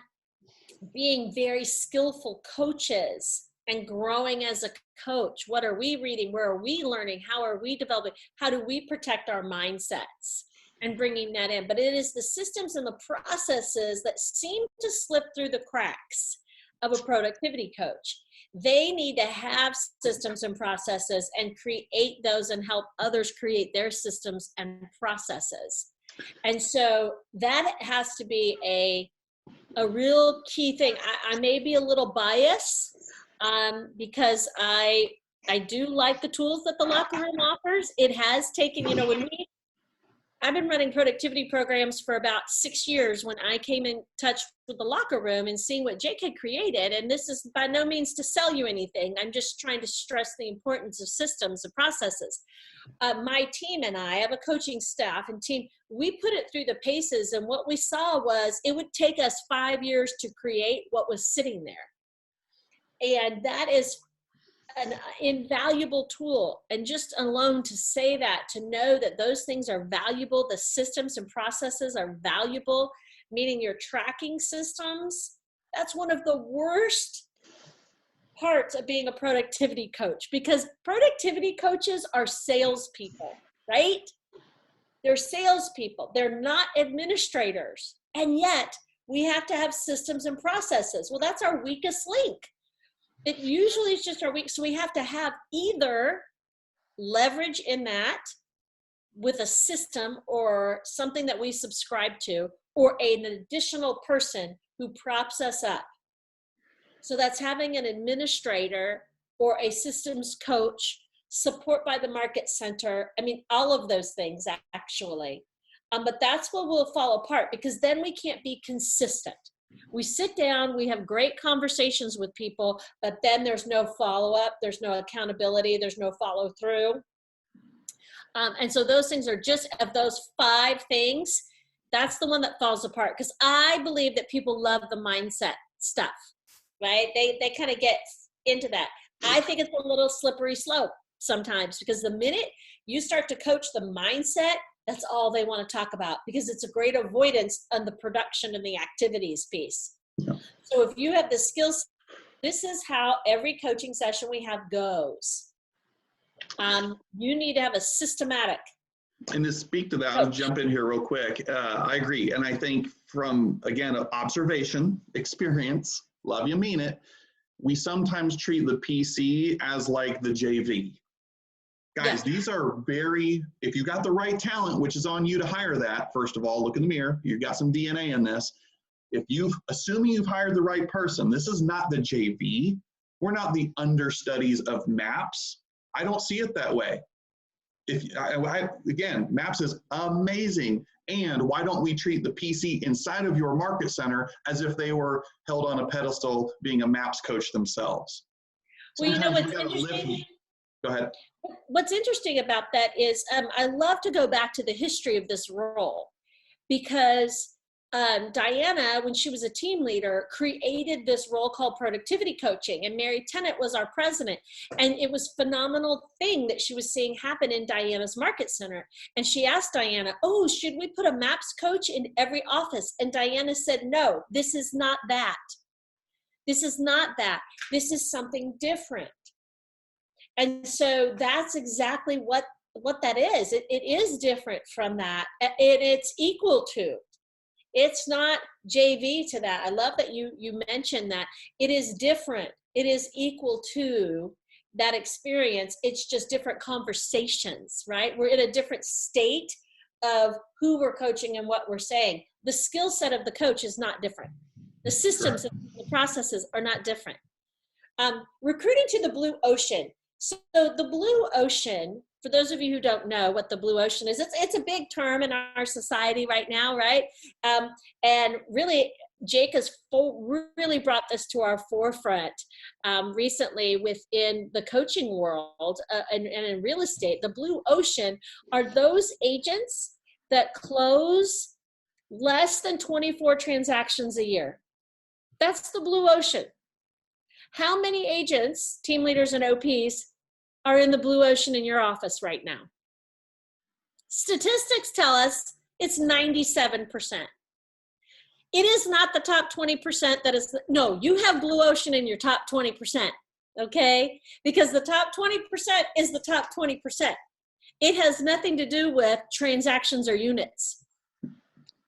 being very skillful coaches and growing as a coach. What are we reading? Where are we learning? How are we developing? How do we protect our mindsets and bringing that in? But it is the systems and the processes that seem to slip through the cracks of a productivity coach. They need to have systems and processes and create those and help others create their systems and processes. And so that has to be a real key thing. I may be a little biased because I I do like the tools that the locker room offers. It has taken, I've been running productivity programs for about 6 years when I came in touch with the locker room and seeing what Jake had created. And this is by no means to sell you anything. I'm just trying to stress the importance of systems and processes. My team and I have a coaching staff and team. We put it through the paces, and what we saw was it would take us 5 years to create what was sitting there. And that is an invaluable tool. And just alone to say that, to know that those things are valuable, the systems and processes are valuable, meaning your tracking systems, that's one of the worst parts of being a productivity coach, because productivity coaches are salespeople, right? They're salespeople. They're not administrators. And yet we have to have systems and processes. Well, that's our weakest link. It usually is just our weak. So we have to have either leverage in that with a system or something that we subscribe to, or an additional person who props us up. So that's having an administrator or a systems coach, support by the market center. I mean, all of those things actually. But that's what will fall apart, because then we can't be consistent. We sit down, we have great conversations with people, but then there's no follow-up, there's no accountability, there's no follow-through. And so those things are just, of those 5 things, that's the one that falls apart, because I believe that people love the mindset stuff, right? They kind of get into that. I think it's a little slippery slope sometimes, because the minute you start to coach the mindset, that's all they want to talk about, because it's a great avoidance on the production and the activities piece. Yeah. So if you have the skills, this is how every coaching session we have goes. You need to have a systematic. And to speak to that, I'll jump in here real quick. I agree. And I think from, again, observation, experience, love you, mean it, we sometimes treat the PC as like the JV. Guys, these are if you got the right talent, which is on you to hire that, first of all, look in the mirror, you've got some DNA in this. Assuming you've hired the right person, this is not the JV. We're not the understudies of MAPS. I don't see it that way. Again, MAPS is amazing. And why don't we treat the PC inside of your market center as if they were held on a pedestal being a MAPS coach themselves? Well, you know what's interesting? Go ahead. What's interesting about that is I love to go back to the history of this role, because Diana, when she was a team leader, created this role called productivity coaching, and Mary Tennant was our president. And it was a phenomenal thing that she was seeing happen in Diana's market center. And she asked Diana, oh, should we put a MAPS coach in every office? And Diana said, no, this is not that. This is not that. This is something different. And so that's exactly what that is. It is different from that. It's equal to. It's not JV to that. I love that you mentioned that. It is different. It is equal to that experience. It's just different conversations, right? We're in a different state of who we're coaching and what we're saying. The skill set of the coach is not different. The systems and the processes are not different. Recruiting to the blue ocean. So the blue ocean, for those of you who don't know what the blue ocean is, it's a big term in our society right now, right? And really, Jake has really brought this to our forefront recently within the coaching world and in real estate. The blue ocean are those agents that close less than 24 transactions a year. That's the blue ocean. How many agents, team leaders, and OPs are in the blue ocean in your office right now? Statistics tell us it's 97%. It is not the top 20% that is, no, you have blue ocean in your top 20%, okay? Because the top 20% is the top 20%. It has nothing to do with transactions or units,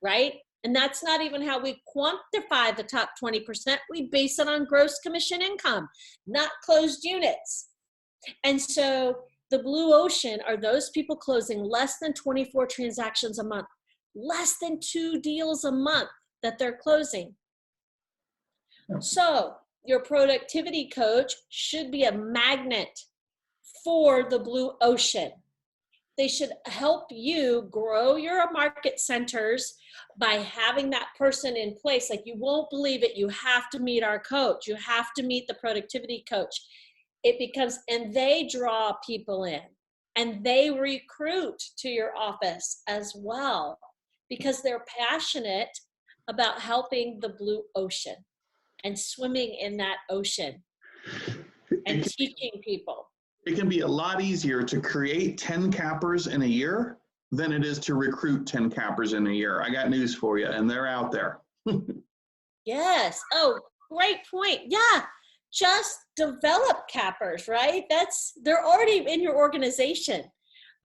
right? And that's not even how we quantify the top 20%. We base it on gross commission income, not closed units. And so the blue ocean are those people closing less than 24 transactions a month, less than 2 deals a month that they're closing. So your productivity coach should be a magnet for the blue ocean. They should help you grow your market centers by having that person in place. Like, you won't believe it. You have to meet our coach. You have to meet the productivity coach. It becomes, and they draw people in and they recruit to your office as well because they're passionate about helping the blue ocean and swimming in that ocean and teaching people. It can be a lot easier to create 10 cappers in a year than it is to recruit 10 cappers in a year. I got news for you, and they're out there. Yes. Oh, great point. Yeah. Just develop cappers, right? They're already in your organization.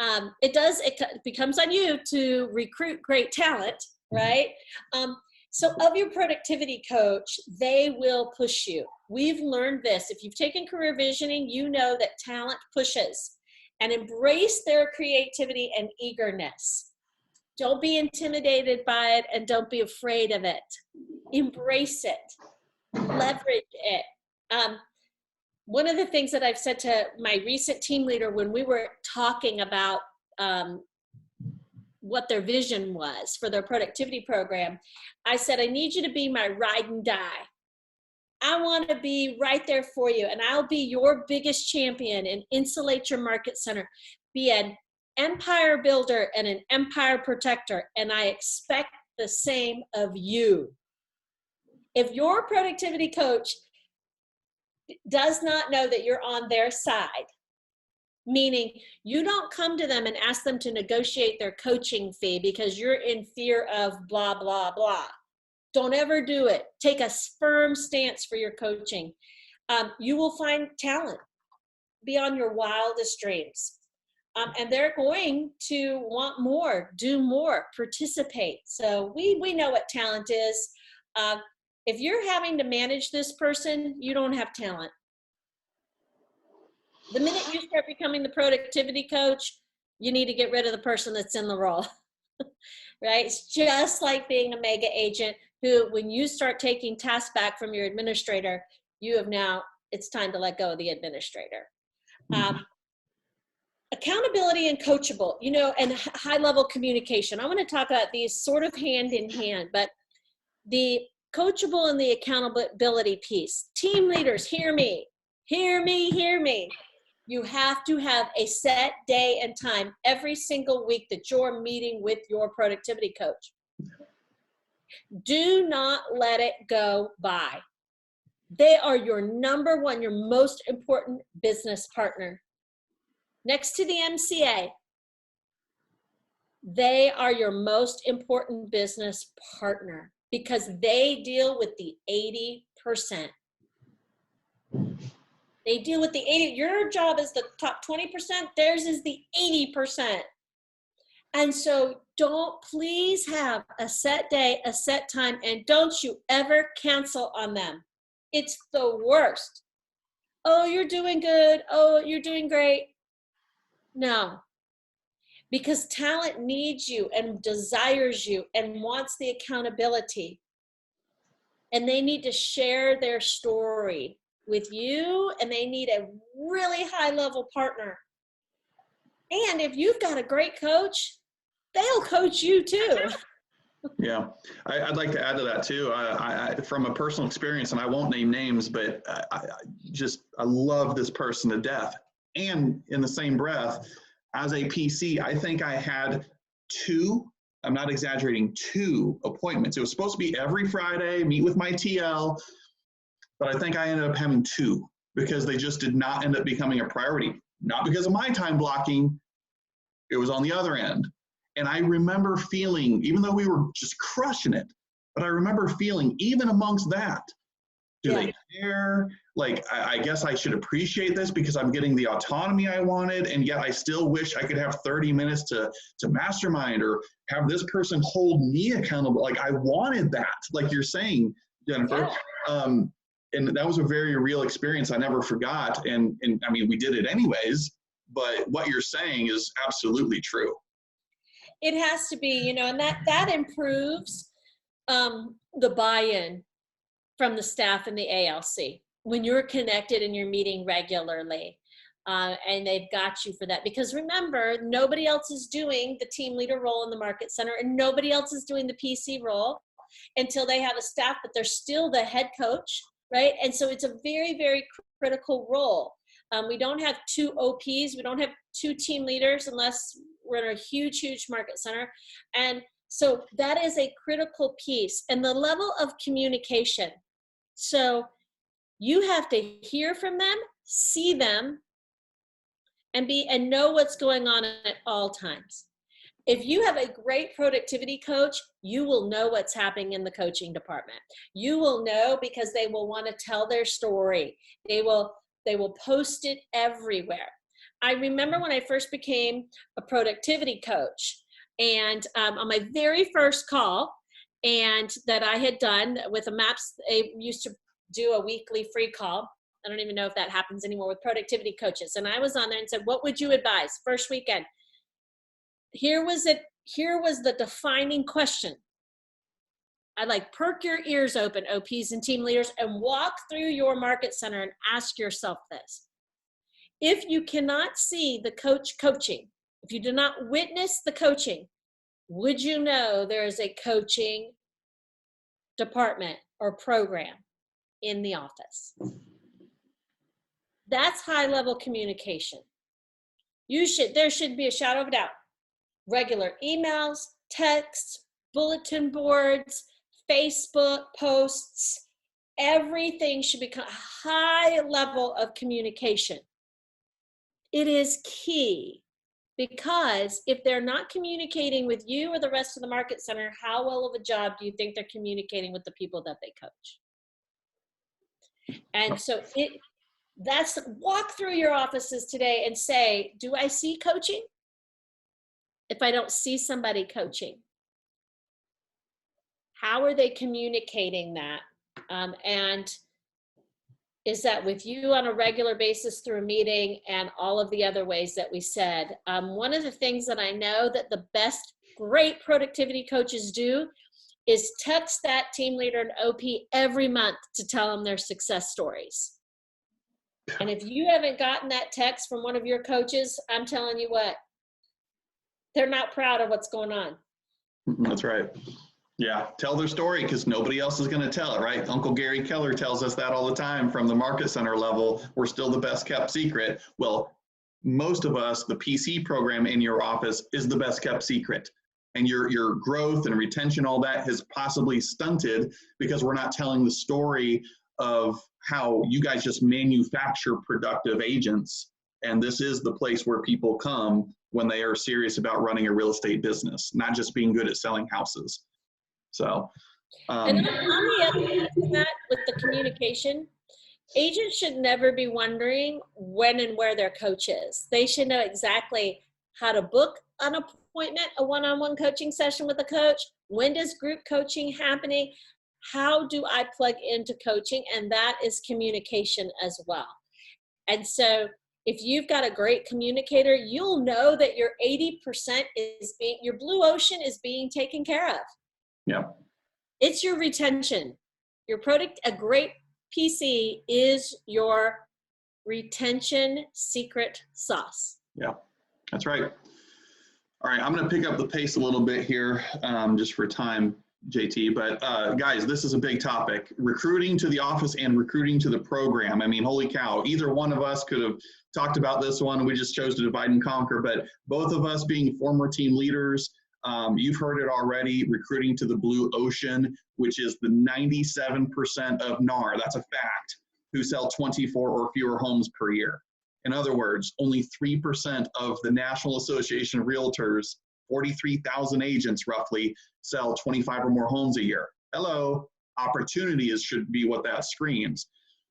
It becomes on you to recruit great talent, right? So of your productivity coach, they will push you. We've learned this. If you've taken career visioning, you know that talent pushes, and embrace their creativity and eagerness. Don't be intimidated by it and don't be afraid of it. Embrace it. Leverage it. One of the things that I've said to my recent team leader when we were talking about what their vision was for their productivity program, I said, I need you to be my ride and die. I want to be right there for you, and I'll be your biggest champion and insulate your market center. Be an empire builder and an empire protector, and I expect the same of you. If your productivity coach does not know that you're on their side, meaning you don't come to them and ask them to negotiate their coaching fee because you're in fear of blah, blah, blah. Don't ever do it. Take a firm stance for your coaching. You will find talent beyond your wildest dreams. And they're going to want more, do more, participate. So we know what talent is. If you're having to manage this person, you don't have talent. The minute you start becoming the productivity coach, you need to get rid of the person that's in the role, right? It's just like being a mega agent who, when you start taking tasks back from your administrator, it's time to let go of the administrator. Accountability and coachable, and high-level communication. I want to talk about these sort of hand in hand, but the coachable and the accountability piece. Team leaders, hear me, hear me, hear me. You have to have a set day and time every single week that you're meeting with your productivity coach. Do not let it go by. They are your number one, your most important business partner. Next to the MCA, they are your most important business partner because they deal with the 80%. They deal with the 80. Your job is the top 20%. Theirs is the 80%. And so please have a set day, a set time, and don't you ever cancel on them. It's the worst. Oh, you're doing good. Oh, you're doing great. No, because talent needs you and desires you and wants the accountability. And they need to share their story with you, and they need a really high-level partner. And if you've got a great coach, they'll coach you too. Yeah, I'd like to add to that too. From a personal experience, and I won't name names, but I love this person to death. And in the same breath, as a PC, I think I had I'm not exaggerating, 2 appointments. It was supposed to be every Friday, meet with my TL, but I think I ended up having 2 because they just did not end up becoming a priority. Not because of my time blocking, it was on the other end. And I remember feeling, even though we were just crushing it, but I remember feeling, even amongst that, do they care? Like, I guess I should appreciate this because I'm getting the autonomy I wanted, and yet I still wish I could have 30 minutes to mastermind or have this person hold me accountable. Like, I wanted that, like you're saying, Jennifer. Yeah. And that was a very real experience I never forgot. And I mean, we did it anyways, but what you're saying is absolutely true. It has to be, and that improves the buy-in from the staff and the ALC when you're connected and you're meeting regularly. and they've got you for that. Because remember, nobody else is doing the team leader role in the market center, and nobody else is doing the PC role until they have a staff, but they're still the head coach, right? And so it's a very, very critical role. We don't have two OPs, we don't have two team leaders unless we're in a huge, huge market center. And so that is a critical piece. And the level of communication. So you have to hear from them, see them, and know what's going on at all times. If you have a great productivity coach, you will know what's happening in the coaching department. You will know because they will want to tell their story. They will post it everywhere. I remember when I first became a productivity coach, and on my very first call, and that I had done with a MAPS, they used to do a weekly free call. I don't even know if that happens anymore with productivity coaches. And I was on there and said, what would you advise? First weekend. Here was the defining question. I'd like perk your ears open, OPs and team leaders, and walk through your market center and ask yourself this. If you cannot see the coach coaching, if you do not witness the coaching, would you know there is a coaching department or program in the office? That's high-level communication. There should be a shadow of a doubt. Regular emails, texts, bulletin boards, Facebook posts, everything should become a high level of communication. It is key, because if they're not communicating with you or the rest of the market center, how well of a job do you think they're communicating with the people that they coach? And so that's walk through your offices today and say, do I see coaching? If I don't see somebody coaching, how are they communicating that? And is that with you on a regular basis through a meeting and all of the other ways that we said? One of the things that I know that the best great productivity coaches do is text that team leader and OP every month to tell them their success stories. And if you haven't gotten that text from one of your coaches, I'm telling you what, they're not proud of what's going on. That's right. Yeah, tell their story, because nobody else is going to tell it, right? Uncle Gary Keller tells us that all the time from the market center level. We're still the best kept secret. Well, most of us, the PC program in your office is the best kept secret. And your growth and retention, all that has possibly stunted because we're not telling the story of how you guys just manufacture productive agents. And this is the place where people come when they are serious about running a real estate business, not just being good at selling houses. So, and on the other hand of that, with the communication, agents should never be wondering when and where their coach is. They should know exactly how to book an appointment, a one-on-one coaching session with a coach. When does group coaching happening? How do I plug into coaching? And that is communication as well. And so if you've got a great communicator, you'll know that your 80% your blue ocean is being taken care of. Yeah. It's your retention. A great PC is your retention secret sauce. Yeah, that's right. All right, I'm going to pick up the pace a little bit here just for time, JT. But guys, this is a big topic. Recruiting to the office and recruiting to the program. I mean, holy cow, either one of us could have talked about this one. We just chose to divide and conquer. But both of us being former team leaders, you've heard it already, recruiting to the blue ocean, which is the 97% of NAR, that's a fact, who sell 24 or fewer homes per year. In other words, only 3% of the National Association of Realtors, 43,000 agents roughly, sell 25 or more homes a year. Hello, opportunity should be what that screams.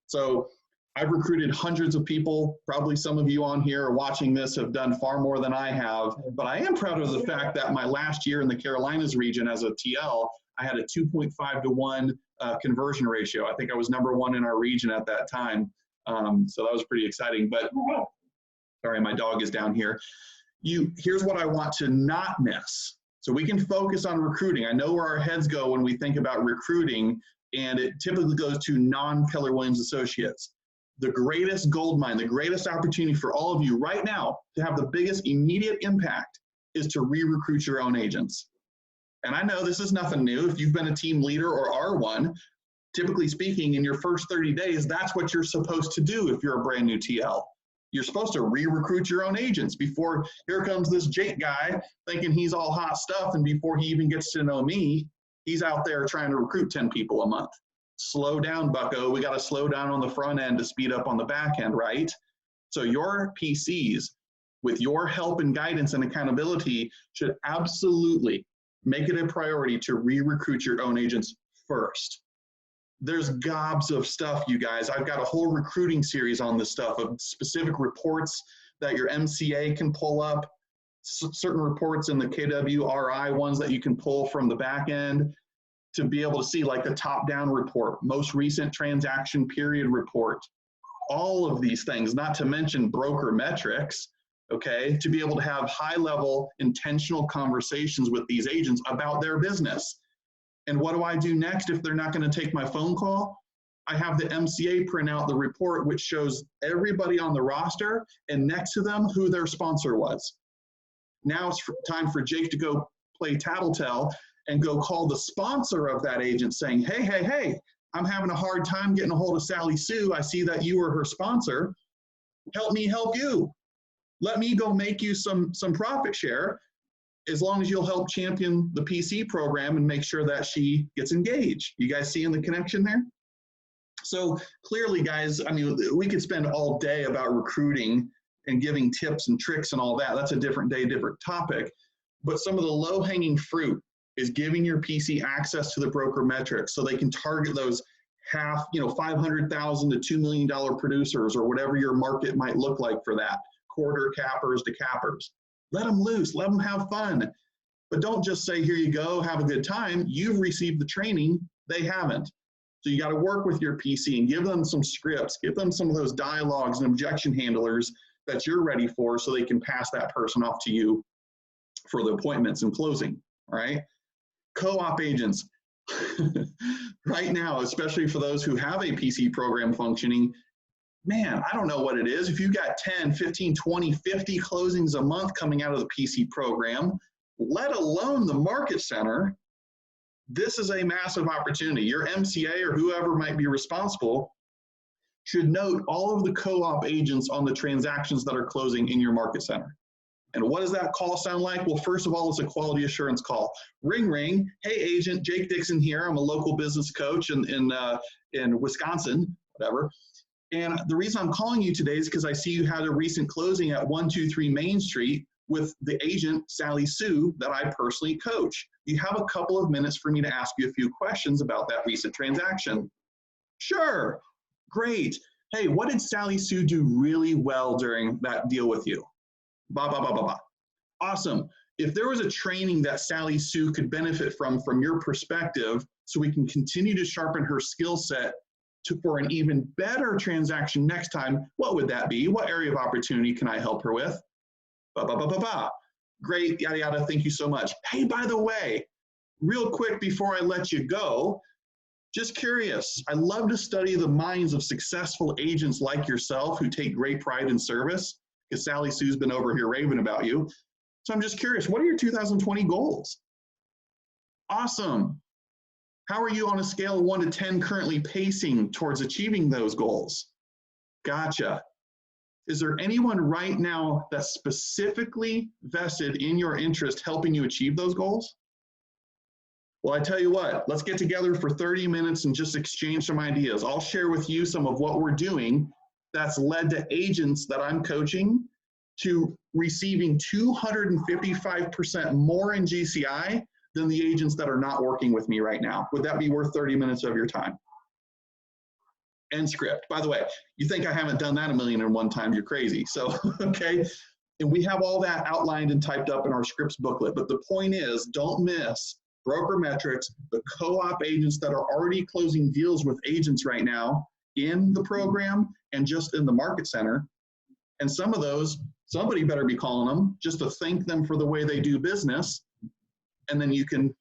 So I've recruited hundreds of people. Probably some of you on here watching this have done far more than I have, but I am proud of the fact that my last year in the Carolinas region as a TL, I had a 2.5 to 1 conversion ratio. I think I was number one in our region at that time. So that was pretty exciting, but sorry, my dog is down here. Here's what I want to not miss. So we can focus on recruiting. I know where our heads go when we think about recruiting, and it typically goes to non-Keller Williams associates. the greatest gold mine, the greatest opportunity for all of you right now to have the biggest immediate impact is to re-recruit your own agents. And I know this is nothing new. If you've been a team leader or are one, typically speaking, in your first 30 days, that's what you're supposed to do if you're a brand new TL. You're supposed to re-recruit your own agents before here comes this Jake guy thinking he's all hot stuff, and before he even gets to know me, he's out there trying to recruit 10 people a month. Slow down, bucko. We got to slow down on the front end to speed up on the back end, right? So your PCs, with your help and guidance and accountability, should absolutely make it a priority to re-recruit your own agents first. There's gobs of stuff, you guys. I've got a whole recruiting series on this stuff of specific reports that your MCA can pull up, certain reports in the KWRI ones that you can pull from the back end to be able to see, like the top-down report, most recent transaction period report, all of these things, not to mention broker metrics, okay, to be able to have high-level intentional conversations with these agents about their business. And what do I do next if they're not going to take my phone call? I have the MCA print out the report, which shows everybody on the roster and next to them who their sponsor was. Now it's time for Jake to go play tattletale and go call the sponsor of that agent saying, hey, I'm having a hard time getting a hold of Sally Sue. I see that you were her sponsor. Help me help you. Let me go make you some profit share, as long as you'll help champion the PC program and make sure that she gets engaged. You guys seeing the connection there? So clearly, guys, I mean, we could spend all day about recruiting and giving tips and tricks and all that. That's a different day, different topic. But some of the low-hanging fruit is giving your PC access to the broker metrics so they can target those $500,000 to $2 million producers, or whatever your market might look like for that, quarter cappers to cappers. Let them loose, let them have fun. But don't just say, here you go, have a good time. You've received the training, they haven't. So you got to work with your PC and give them some scripts, give them some of those dialogues and objection handlers that you're ready for, so they can pass that person off to you for the appointments and closing, all right? Co-op agents, right now, especially for those who have a PC program functioning, man, I don't know what it is. If you've got 10, 15, 20, 50 closings a month coming out of the PC program, let alone the market center, this is a massive opportunity. Your MCA or whoever might be responsible should note all of the co-op agents on the transactions that are closing in your market center. And what does that call sound like? Well, first of all, it's a quality assurance call. Ring, ring. Hey, agent, Jake Dixon here. I'm a local business coach in Wisconsin, whatever. And the reason I'm calling you today is because I see you had a recent closing at 123 Main Street with the agent, Sally Sue, that I personally coach. You have a couple of minutes for me to ask you a few questions about that recent transaction. Sure. Great. Hey, what did Sally Sue do really well during that deal with you? Blah, blah, blah, blah, blah. Awesome. If there was a training that Sally Sue could benefit from your perspective, so we can continue to sharpen her skill set for an even better transaction next time, what would that be? What area of opportunity can I help her with? Blah, blah, blah, blah, blah. Great, yada, yada, thank you so much. Hey, by the way, real quick before I let you go, just curious, I love to study the minds of successful agents like yourself who take great pride in service, because Sally Sue's been over here raving about you. So I'm just curious, what are your 2020 goals? Awesome. How are you on a scale of 1 to 10 currently pacing towards achieving those goals? Gotcha. Is there anyone right now that's specifically vested in your interest helping you achieve those goals? Well, I tell you what, let's get together for 30 minutes and just exchange some ideas. I'll share with you some of what we're doing that's led to agents that I'm coaching to receiving 255% more in GCI than the agents that are not working with me right now. Would that be worth 30 minutes of your time? End script. By the way, you think I haven't done that a million and one times, you're crazy. So, okay. And we have all that outlined and typed up in our scripts booklet. But the point is, don't miss broker metrics, the co-op agents that are already closing deals with agents right now in the program and just in the market center. And some of those, somebody better be calling them just to thank them for the way they do business. And then you can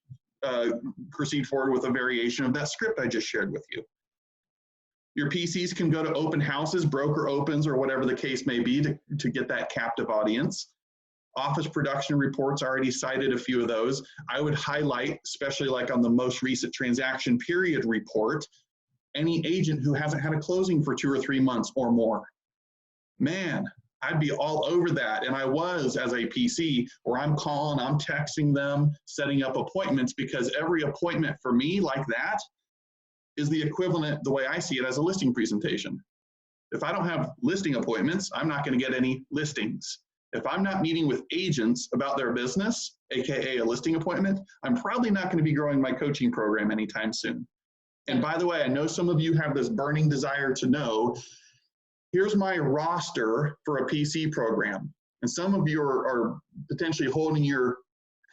proceed forward with a variation of that script I just shared with you. Your PCs can go to open houses, broker opens, or whatever the case may be to get that captive audience. Office production reports, already cited a few of those. I would highlight, especially like on the most recent transaction period report, any agent who hasn't had a closing for 2 or 3 months or more. Man, I'd be all over that. And I was as a PC, where I'm calling, I'm texting them, setting up appointments, because every appointment for me like that is the equivalent, the way I see it, as a listing presentation. If I don't have listing appointments, I'm not going to get any listings. If I'm not meeting with agents about their business, AKA a listing appointment, I'm probably not going to be growing my coaching program anytime soon. And by the way, I know some of you have this burning desire to know, here's my roster for a PC program. And some of you are potentially holding your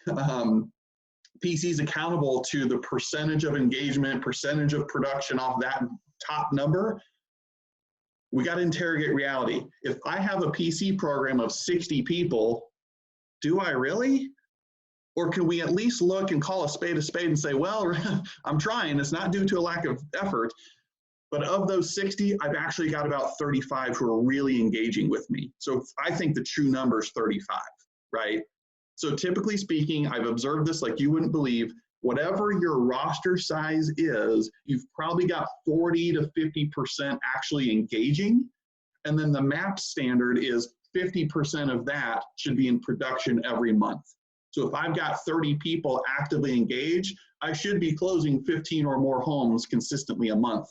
PCs accountable to the percentage of engagement, percentage of production off that top number. We got to interrogate reality. If I have a PC program of 60 people, do I really? Or can we at least look and call a spade and say, well, I'm trying, it's not due to a lack of effort, but of those 60, I've actually got about 35 who are really engaging with me. So I think the true number is 35, right? So typically speaking, I've observed this like you wouldn't believe, whatever your roster size is, you've probably got 40 to 50% actually engaging. And then the MAP standard is 50% of that should be in production every month. So if I've got 30 people actively engaged, I should be closing 15 or more homes consistently a month,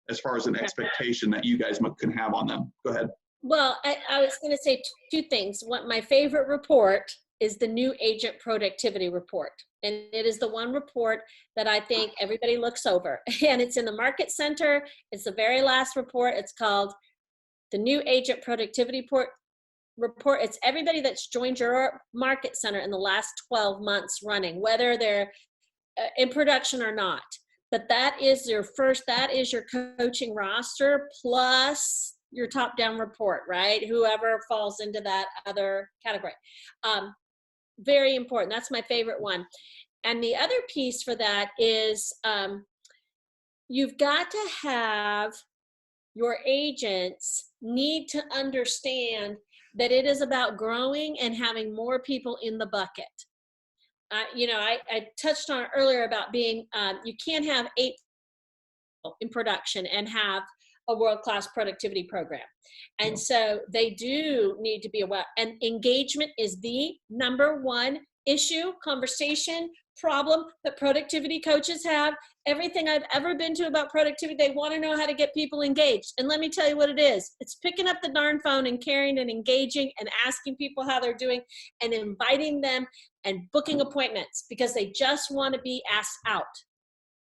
as far as an expectation that you guys can have on them. Go ahead. Well, I was going to say two things. What my favorite report is the new agent productivity report. And it is the one report that I think everybody looks over. And it's in the Market Center. It's the very last report. It's called the new agent productivity report. It's everybody that's joined your Market Center in the last 12 months running, whether they're in production or not. But that is your coaching roster plus your top-down report, right? Whoever falls into that other category. Very important. That's my favorite one. And the other piece for that is you've got to have your agents need to understand that it is about growing and having more people in the bucket. I touched on it earlier about being, you can't have 8 people in production and have a world-class productivity program. And so they do need to be aware, and engagement is the number one issue, conversation, problem that productivity coaches have. Everything I've ever been to about productivity, they want to know how to get people engaged. And let me tell you what it is. It's picking up the darn phone and caring and engaging and asking people how they're doing and inviting them and booking appointments because they just want to be asked out,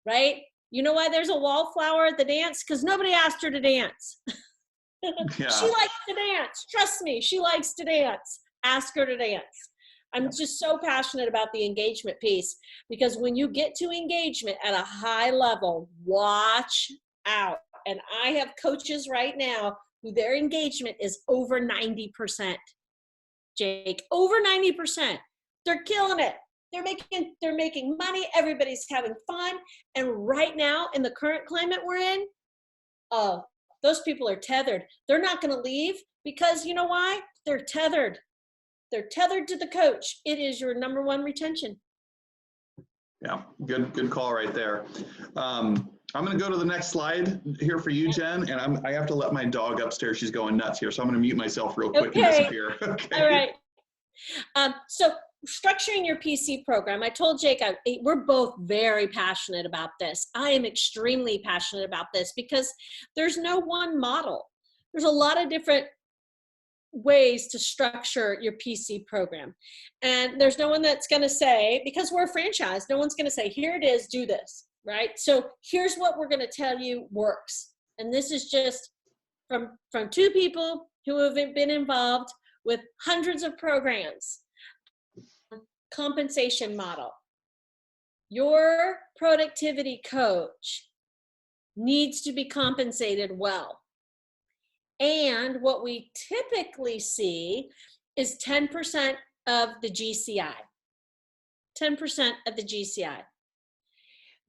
right? You know why there's a wallflower at the dance? Because nobody asked her to dance. Yeah. She likes to dance. Trust me, she likes to dance. Ask her to dance. I'm just so passionate about the engagement piece because when you get to engagement at a high level, watch out. And I have coaches right now who their engagement is over 90%. Jake, over 90%. They're killing it. They're making money. Everybody's having fun. And right now in the current climate we're in, those people are tethered. They're not going to leave because you know why? They're tethered. They're tethered to the coach. It is your number one retention. Yeah, good call right there. I'm going to go to the next slide here for you, Jen, and I have to let my dog upstairs. She's going nuts here, so I'm going to mute myself real quick and disappear. Okay. All right. So structuring your PC program, I told Jake, we're both very passionate about this. I am extremely passionate about this because there's no one model. There's a lot of different ways to structure your PC program. And there's no one that's going to say, because we're a franchise, no one's going to say, here it is, do this, right? So here's what we're going to tell you works. And this is just from 2 people who have been involved with hundreds of programs. Compensation model. Your productivity coach needs to be compensated well. And what we typically see is 10% of the GCI. 10% of the GCI.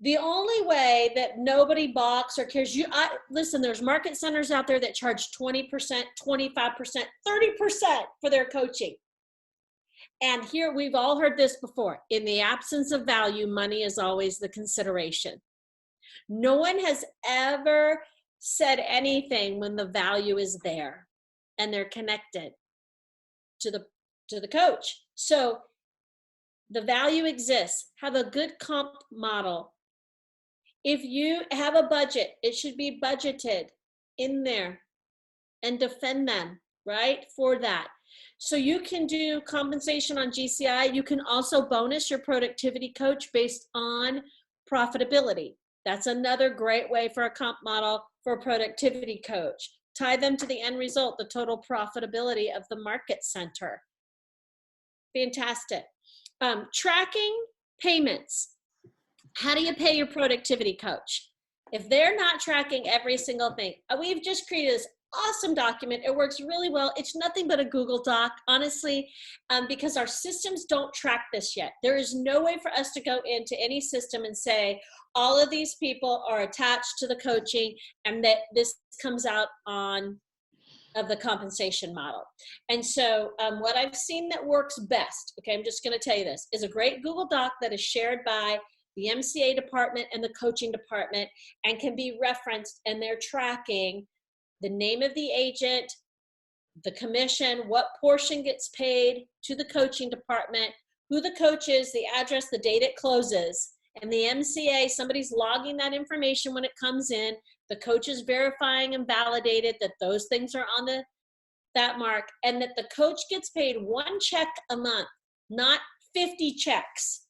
The only way that nobody balks or cares, listen, there's market centers out there that charge 20%, 25%, 30% for their coaching. And here, we've all heard this before. In the absence of value, money is always the consideration. No one has ever said anything when the value is there and they're connected to the coach. So the value exists. Have a good comp model. If you have a budget, it should be budgeted in there and defend them, right, for that. So you can do compensation on GCI. You can also bonus your productivity coach based on profitability. That's another great way for a comp model for a productivity coach. Tie them to the end result, the total profitability of the market center. Fantastic. Tracking payments. How do you pay your productivity coach? If they're not tracking every single thing, we've just created this awesome document. It works really well. It's nothing but a Google Doc, honestly, because our systems don't track this yet. There is no way for us to go into any system and say, all of these people are attached to the coaching and that this comes out on of the compensation model. And so what I've seen that works best, okay, I'm just going to tell you this, is a great Google Doc that is shared by the MCA department and the coaching department and can be referenced, and they're tracking the name of the agent, the commission, what portion gets paid to the coaching department, who the coach is, the address, the date it closes, and the MCA, somebody's logging that information when it comes in. The coach is verifying and validated that those things are on that mark, and that the coach gets paid one check a month, not 50 checks.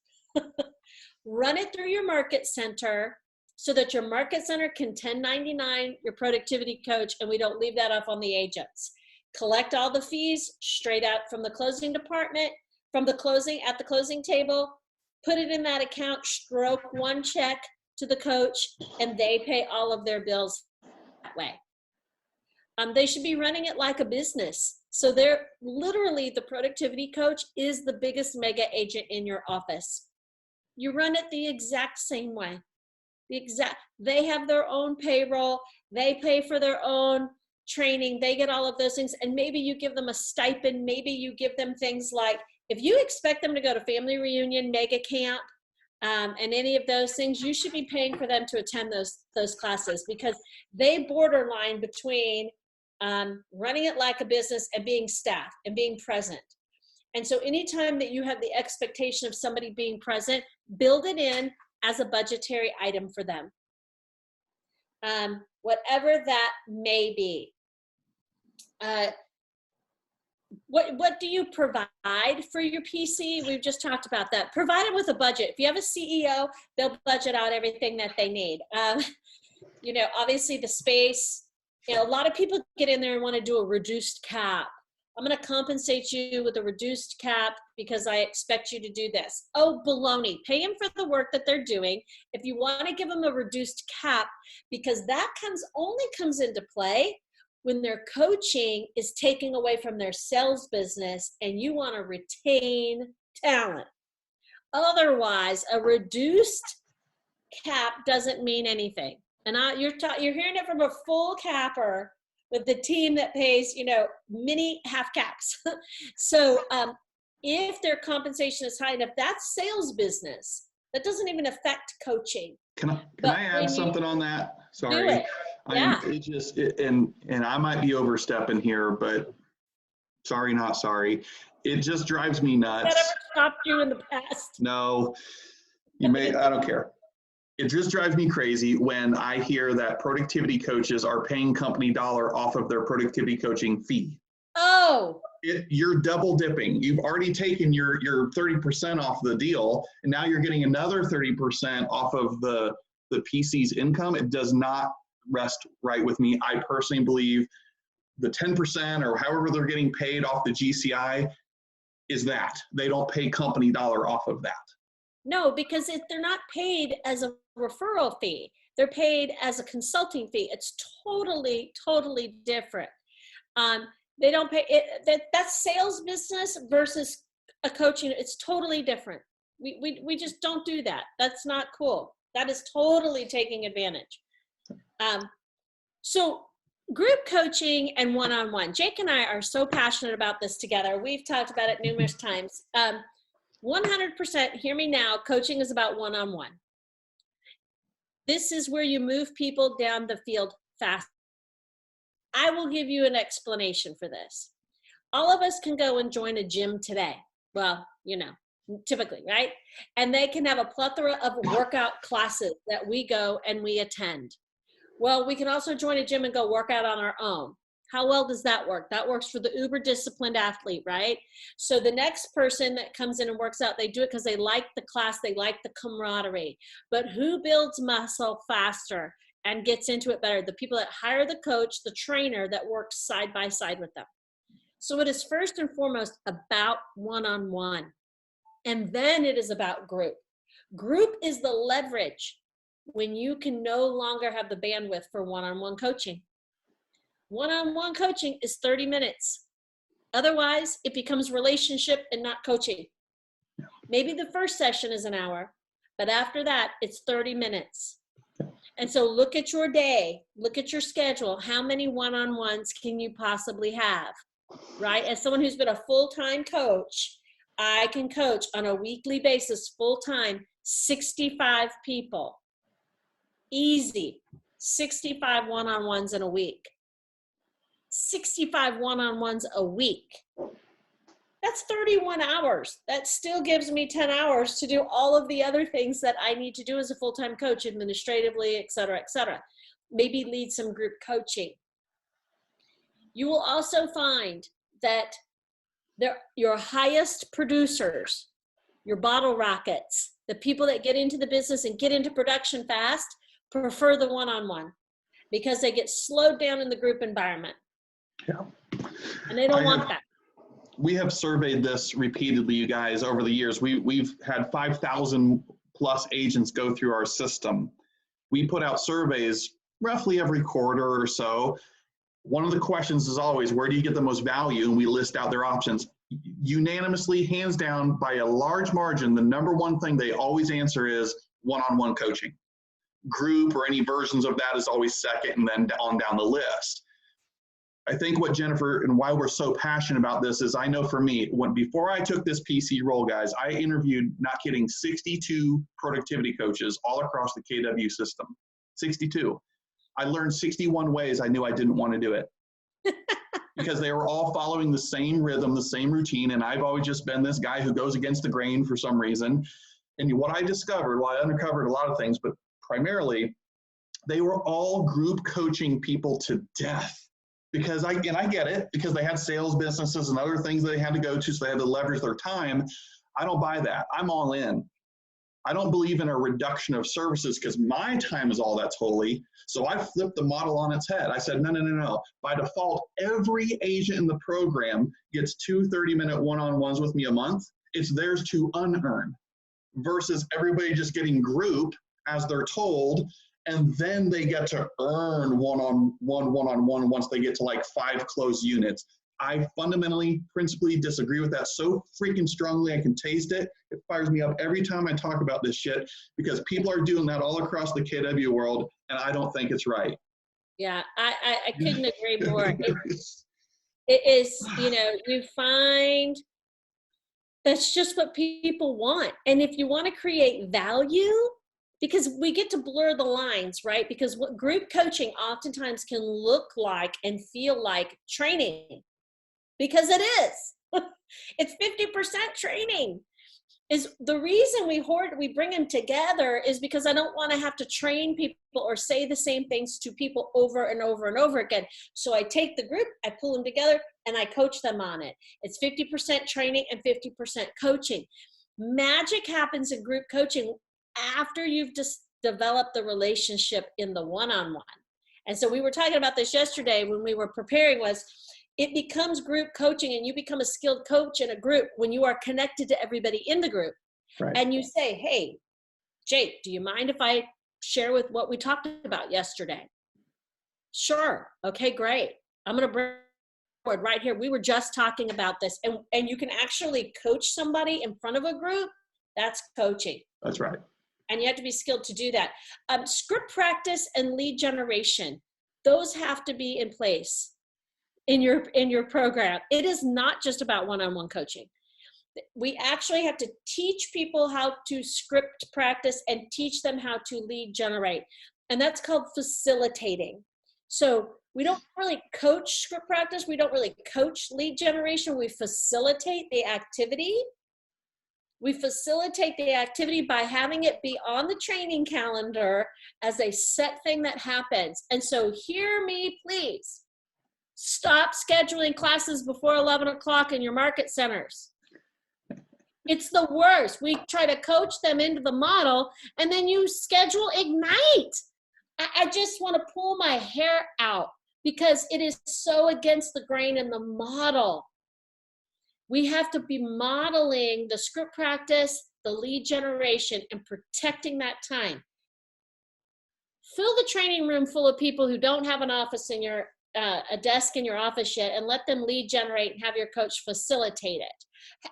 Run it through your market center so that your market center can 1099 your productivity coach, and we don't leave that up on the agents. Collect all the fees straight out from the closing department, from the closing, at the closing table, put it in that account, stroke one check to the coach, and they pay all of their bills that way. They should be running it like a business. So they're literally, the productivity coach is the biggest mega agent in your office. You run it the exact same way. They have their own payroll. They pay for their own training. They get all of those things. And maybe you give them a stipend. Maybe you give them things like, if you expect them to go to family reunion, mega camp, and any of those things, you should be paying for them to attend those classes, because they borderline between running it like a business and being staff and being present. And so anytime that you have the expectation of somebody being present, build it in as a budgetary item for them, whatever that may be. What do you provide for your PC? We've just talked about that. Provide them with a budget. If you have a CEO, they'll budget out everything that they need. You know, obviously the space, you know, a lot of people get in there and want to do a reduced cap. I'm going to compensate you with a reduced cap because I expect you to do this. Oh, baloney. Pay them for the work that they're doing. If you want to give them a reduced cap, because that only comes into play when their coaching is taking away from their sales business and you want to retain talent. Otherwise, a reduced cap doesn't mean anything. And you're hearing it from a full capper with the team that pays, you know, mini half caps. So if their compensation is high enough, that's sales business. That doesn't even affect coaching. Can I add something on that? Sorry. Do it. Yeah. And I might be overstepping here, but sorry, not sorry. It just drives me nuts. That ever stopped you in the past? No, I don't care. It just drives me crazy when I hear that productivity coaches are paying company dollar off of their productivity coaching fee. Oh. You're double dipping. You've already taken your 30% off the deal, and now you're getting another 30% off of the PC's income. It does not rest right with me. I personally believe the 10% or however they're getting paid off the GCI is that. They don't pay company dollar off of that. No, because they're not paid as a referral fee. They're paid as a consulting fee. It's totally, totally different. They don't pay it. That's sales business versus a coaching. It's totally different. We just don't do that. That's not cool. That is totally taking advantage. So group coaching and one-on-one. Jake and I are so passionate about this together. We've talked about it numerous times. 100%, hear me now, coaching is about one-on-one. This is where you move people down the field fast. I will give you an explanation for this. All of us can go and join a gym today. Well, you know, typically, right? And they can have a plethora of workout classes that we go and we attend. Well, we can also join a gym and go work out on our own. How well does that work? That works for the uber disciplined athlete, right? So the next person that comes in and works out, they do it because they like the class, they like the camaraderie. But who builds muscle faster and gets into it better? The people that hire the coach, the trainer that works side by side with them. So it is first and foremost about one-on-one. And then it is about group. Group is the leverage when you can no longer have the bandwidth for one-on-one coaching. One-on-one coaching is 30 minutes. Otherwise, it becomes relationship and not coaching. Maybe the first session is an hour, but after that, it's 30 minutes. And so look at your day, look at your schedule. How many one-on-ones can you possibly have, right? As someone who's been a full-time coach, I can coach on a weekly basis, full-time, 65 people. Easy. 65 one-on-ones in a week. 65 one-on-ones a week. That's 31 hours. That still gives me 10 hours to do all of the other things that I need to do as a full-time coach, administratively, et cetera, et cetera. Maybe lead some group coaching. You will also find that your highest producers, your bottle rockets, the people that get into the business and get into production fast, prefer the one-on-one because they get slowed down in the group environment. Yeah. And they don't want that. We have surveyed this repeatedly, you guys, over the years. We've had 5,000 plus agents go through our system. We put out surveys roughly every quarter or so. One of the questions is always, where do you get the most value? And we list out their options. Unanimously, hands down, by a large margin, the number one thing they always answer is one-on-one coaching. Group or any versions of that is always second, and then on down the list. I think what Jennifer and why we're so passionate about this is, I know for me, before I took this PC role, guys, I interviewed, not kidding, 62 productivity coaches all across the KW system. 62. I learned 61 ways I knew I didn't want to do it because they were all following the same rhythm, the same routine. And I've always just been this guy who goes against the grain for some reason. And what I discovered, well, I uncovered a lot of things, but primarily they were all group coaching people to death. Because I get it, because they had sales businesses and other things they had to go to, so they had to leverage their time. I don't buy that. I'm all in. I don't believe in a reduction of services because my time is all that's holy. So I flipped the model on its head. I said, no. By default, every agent in the program gets 2 30-minute one-on-ones with me a month. It's theirs to unearn versus everybody just getting group as they're told. And then they get to earn one-on-one once they get to like 5 closed units. I fundamentally, principally disagree with that so freaking strongly. I can taste it. It fires me up every time I talk about this shit because people are doing that all across the KW world, and I don't think it's right. Yeah, I couldn't agree more. It is, you find that's just what people want. And if you want to create value, because we get to blur the lines, right? Because what group coaching oftentimes can look like and feel like training, because it is. It's 50% training. Is the reason we bring them together is because I don't want to have to train people or say the same things to people over and over and over again. So I take the group, I pull them together, and I coach them on it. It's 50% training and 50% coaching. Magic happens in group coaching after you've just developed the relationship in the one-on-one. And so we were talking about this yesterday when we were preparing, was it becomes group coaching and you become a skilled coach in a group when you are connected to everybody in the group. Right. And you say, hey, Jake, do you mind if I share with what we talked about yesterday? Sure. Okay, great. I'm going to bring forward right here. We were just talking about this, and you can actually coach somebody in front of a group. That's coaching. That's right. and you have to be skilled to do that. Script practice and lead generation, those have to be in place in your program. It is not just about one-on-one coaching. We actually have to teach people how to script practice and teach them how to lead generate. And that's called facilitating. So we don't really coach script practice. We don't really coach lead generation. We facilitate the activity. We facilitate the activity by having it be on the training calendar as a set thing that happens. And so hear me, please. Stop scheduling classes before 11 o'clock in your market centers. It's the worst. We try to coach them into the model, and then you schedule Ignite. I just want to pull my hair out because it is so against the grain in the model. We have to be modeling the script practice, the lead generation, and protecting that time. Fill the training room full of people who don't have an office in your, a desk in your office yet, and let them lead generate and have your coach facilitate it.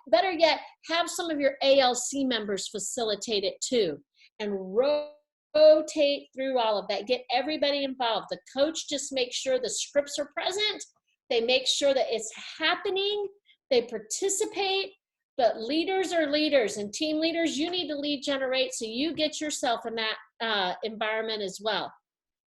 Better yet, have some of your ALC members facilitate it too, and rotate through all of that. Get everybody involved. The coach just makes sure the scripts are present. They make sure that it's happening. They participate, but leaders are leaders, and team leaders, you need to lead generate so you get yourself in that environment as well.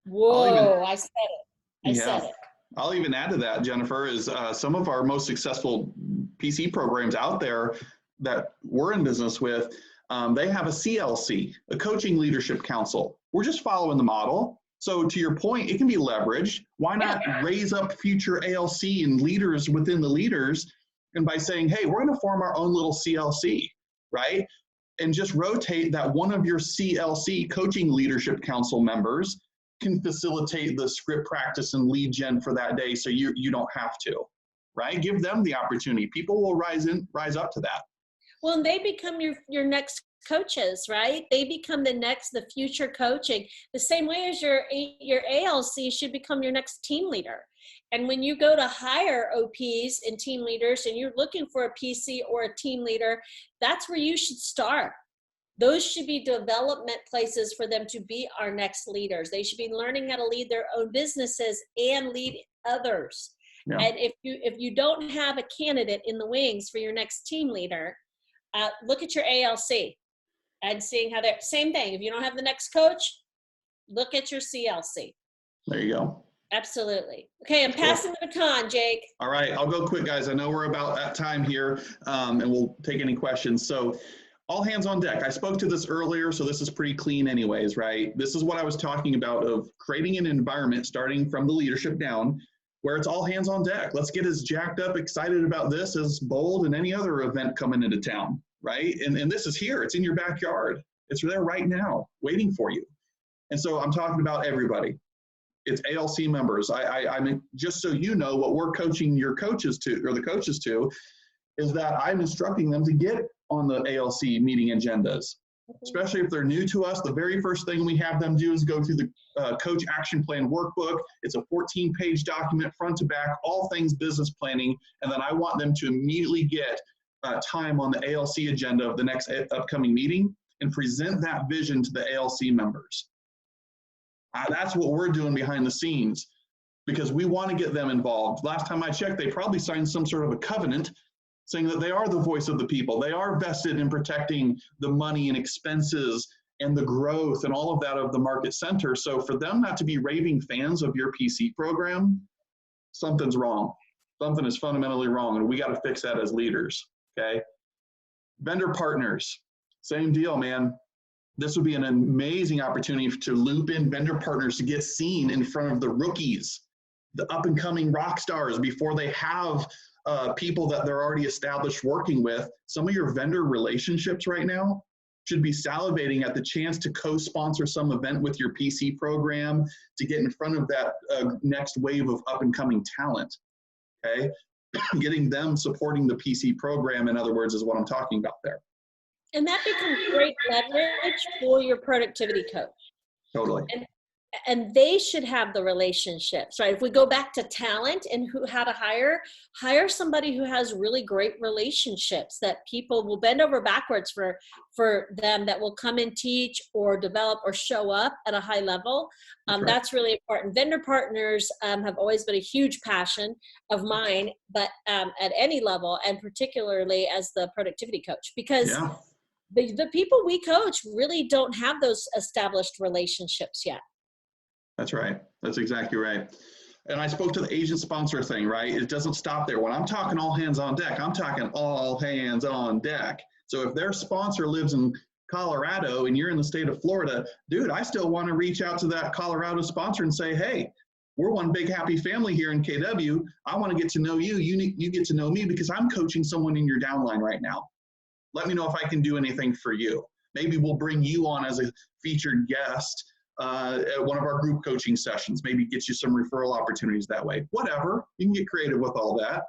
Whoa, I said it. I said it. I'll even add to that, Jennifer, is some of our most successful PC programs out there that we're in business with, they have a CLC, a Coaching Leadership Council. We're just following the model. So to your point, it can be leveraged. Why not raise up future ALC and leaders within the leaders? And by saying, hey, we're going to form our own little CLC, right? And just rotate that one of your CLC, Coaching Leadership Council members, can facilitate the script practice and lead gen for that day, so you don't have to, right? Give them the opportunity. People will rise up to that. Well, and they become your next coaches, right? They become the future coaching. The same way as your ALC should become your next team leader. And when you go to hire OPs and team leaders and you're looking for a PC or a team leader, that's where you should start. Those should be development places for them to be our next leaders. They should be learning how to lead their own businesses and lead others. Yeah. And if you don't have a candidate in the wings for your next team leader, look at your ALC and seeing how they're, same thing. If you don't have the next coach, look at your CLC. There you go. Absolutely. Okay, I'm passing the baton, Jake. All right, I'll go quick, guys. I know we're about at time here, and we'll take any questions. So all hands on deck. I spoke to this earlier, so this is pretty clean anyways, right? This is what I was talking about, of creating an environment starting from the leadership down where it's all hands on deck. Let's get as jacked up, excited about this as bold and any other event coming into town, right? And this is here. It's in your backyard. It's there right now, waiting for you. And so I'm talking about everybody. It's ALC members. I mean, just so you know, what we're coaching your coaches to, or the coaches to, is that I'm instructing them to get on the ALC meeting agendas, especially if they're new to us. The very first thing we have them do is go through the Coach Action Plan workbook. It's a 14-page document, front to back, all things business planning. And then I want them to immediately get time on the ALC agenda of the next upcoming meeting and present that vision to the ALC members. That's what we're doing behind the scenes, because we want to get them involved. Last time I checked, they probably signed some sort of a covenant saying that they are the voice of the people. They are vested in protecting the money and expenses and the growth and all of that of the market center. So for them not to be raving fans of your PC program, something's wrong. Something is fundamentally wrong, and we got to fix that as leaders, okay? Vendor partners, same deal, man. This would be an amazing opportunity to loop in vendor partners to get seen in front of the rookies, the up and coming rock stars, before they have people that they're already established working with. Some of your vendor relationships right now should be salivating at the chance to co-sponsor some event with your PC program to get in front of that next wave of up and coming talent, okay? Getting them supporting the PC program, in other words, is what I'm talking about there. And that becomes great leverage for your productivity coach. Totally. and they should have the relationships, right? If we go back to talent and how to hire somebody who has really great relationships that people will bend over backwards for them, that will come and teach or develop or show up at a high level. That's right. That's really important. Vendor partners have always been a huge passion of mine, but at any level, and particularly as the productivity coach, because Yeah, the people we coach really don't have those established relationships yet. that's right. That's exactly right. And I spoke to the agent sponsor thing, right? It doesn't stop there. When I'm talking all hands on deck, I'm talking all hands on deck. So if their sponsor lives in Colorado and you're in the state of Florida, dude, I still want to reach out to that Colorado sponsor and say, hey, we're one big happy family here in KW. I want to get to know you. You get to know me because I'm coaching someone in your downline right now. Let me know if I can do anything for you. Maybe we'll bring you on as a featured guest at one of our group coaching sessions. Maybe get you some referral opportunities that way. Whatever, you can get creative with all that.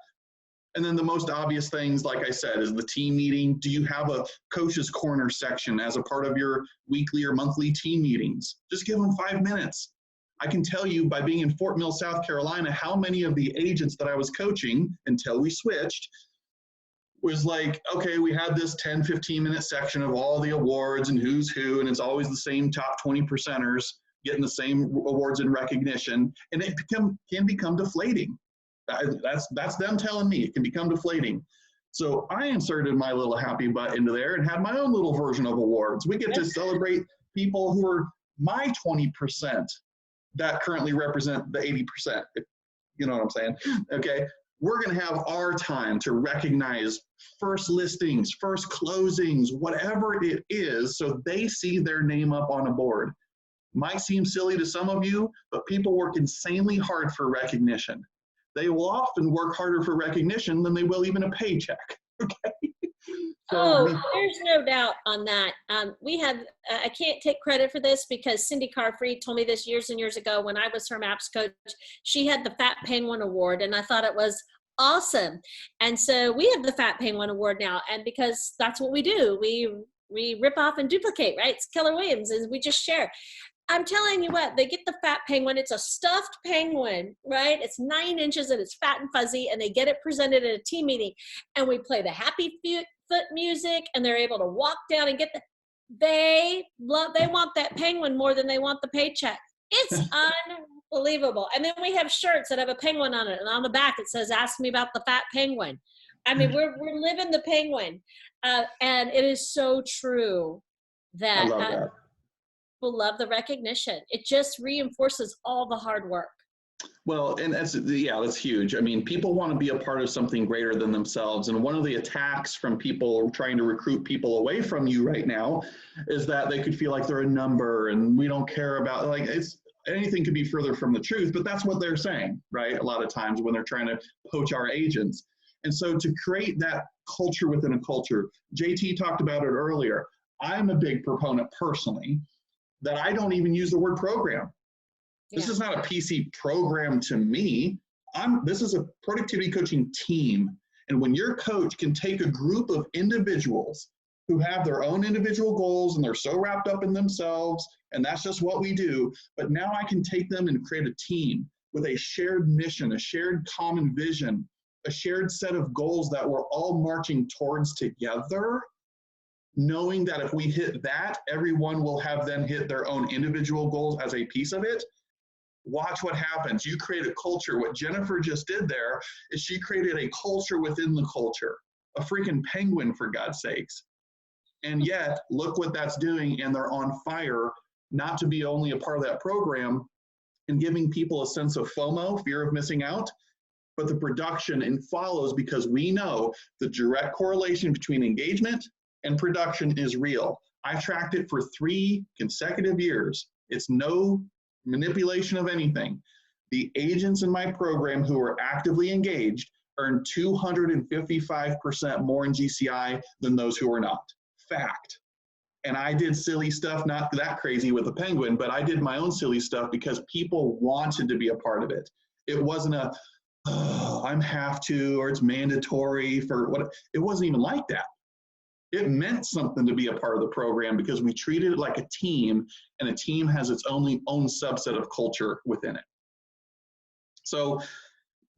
And then the most obvious things, like I said, is the team meeting. Do you have a coach's corner section as a part of your weekly or monthly team meetings? Just give them 5 minutes. I can tell you by being in Fort Mill, South Carolina, how many of the agents that I was coaching until we switched was like, okay, we had this 10, 15-minute section of all the awards and who's who, and it's always the same top 20 percenters getting the same awards and recognition, and it can become deflating. That's them telling me it can become deflating. So I inserted my little happy butt into there and had my own little version of awards. We get to celebrate people who are my 20% that currently represent the 80%. You know what I'm saying? Okay. We're going to have our time to recognize first listings, first closings, whatever it is, so they see their name up on a board. Might seem silly to some of you, but people work insanely hard for recognition. They will often work harder for recognition than they will even a paycheck. Okay. So there's no doubt on that. We had, I can't take credit for this because Cindy Carfrey told me this years and years ago when I was her MAPS coach. She had the Fat Penguin Award, and I thought it was awesome. And so we have the Fat Penguin Award now, and because that's what we do, we rip off and duplicate, right? It's Keller Williams, and we just share. I'm telling you what, they get the Fat Penguin. It's a stuffed penguin, right? It's 9 inches and it's fat and fuzzy, and they get it presented at a team meeting, and we play the happy foot music, and they're able to walk down and get they want that penguin more than they want the paycheck. It's unbelievable. And then we have shirts that have a penguin on it, and on the back it says, ask me about the fat penguin. I mean, we're living the penguin. And it is so true that, I love that. people love the recognition. It just reinforces all the hard work. Well, and that's huge. I mean, people want to be a part of something greater than themselves. And one of the attacks from people trying to recruit people away from you right now is that they could feel like they're a number and we don't care about, like, anything could be further from the truth, but that's what they're saying, right? A lot of times when they're trying to poach our agents. And so to create that culture within a culture, JT talked about it earlier. I'm a big proponent personally that I don't even use the word program. This is not a PC program to me. This is a productivity coaching team. And when your coach can take a group of individuals who have their own individual goals and they're so wrapped up in themselves, and that's just what we do, but now I can take them and create a team with a shared mission, a shared common vision, a shared set of goals that we're all marching towards together, knowing that if we hit that, everyone will have then hit their own individual goals as a piece of it. Watch what happens. You create a culture. What Jennifer just did there is she created a culture within the culture, a freaking penguin, for God's sakes. And yet, look what that's doing, and they're on fire, not to be only a part of that program and giving people a sense of FOMO, fear of missing out, but the production and follows, because we know the direct correlation between engagement and production is real. I've tracked it for 3 consecutive years. It's no manipulation of anything. The agents in my program who are actively engaged earn 255% more in GCI than those who are not. Fact. And I did silly stuff, not that crazy with a penguin, but I did my own silly stuff because people wanted to be a part of it. It wasn't I'm have to, or it's mandatory for what. It wasn't even like that. it meant something to be a part of the program because we treated it like a team, and a team has its own subset of culture within it. So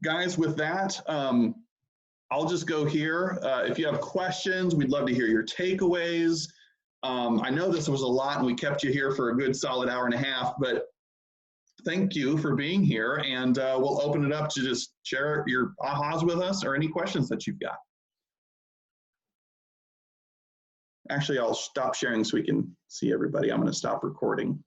guys, with that, I'll just go here. If you have questions, we'd love to hear your takeaways. I know this was a lot and we kept you here for a good solid hour and a half, but thank you for being here, and we'll open it up to just share your ahas with us or any questions that you've got. Actually, I'll stop sharing so we can see everybody. I'm going to stop recording.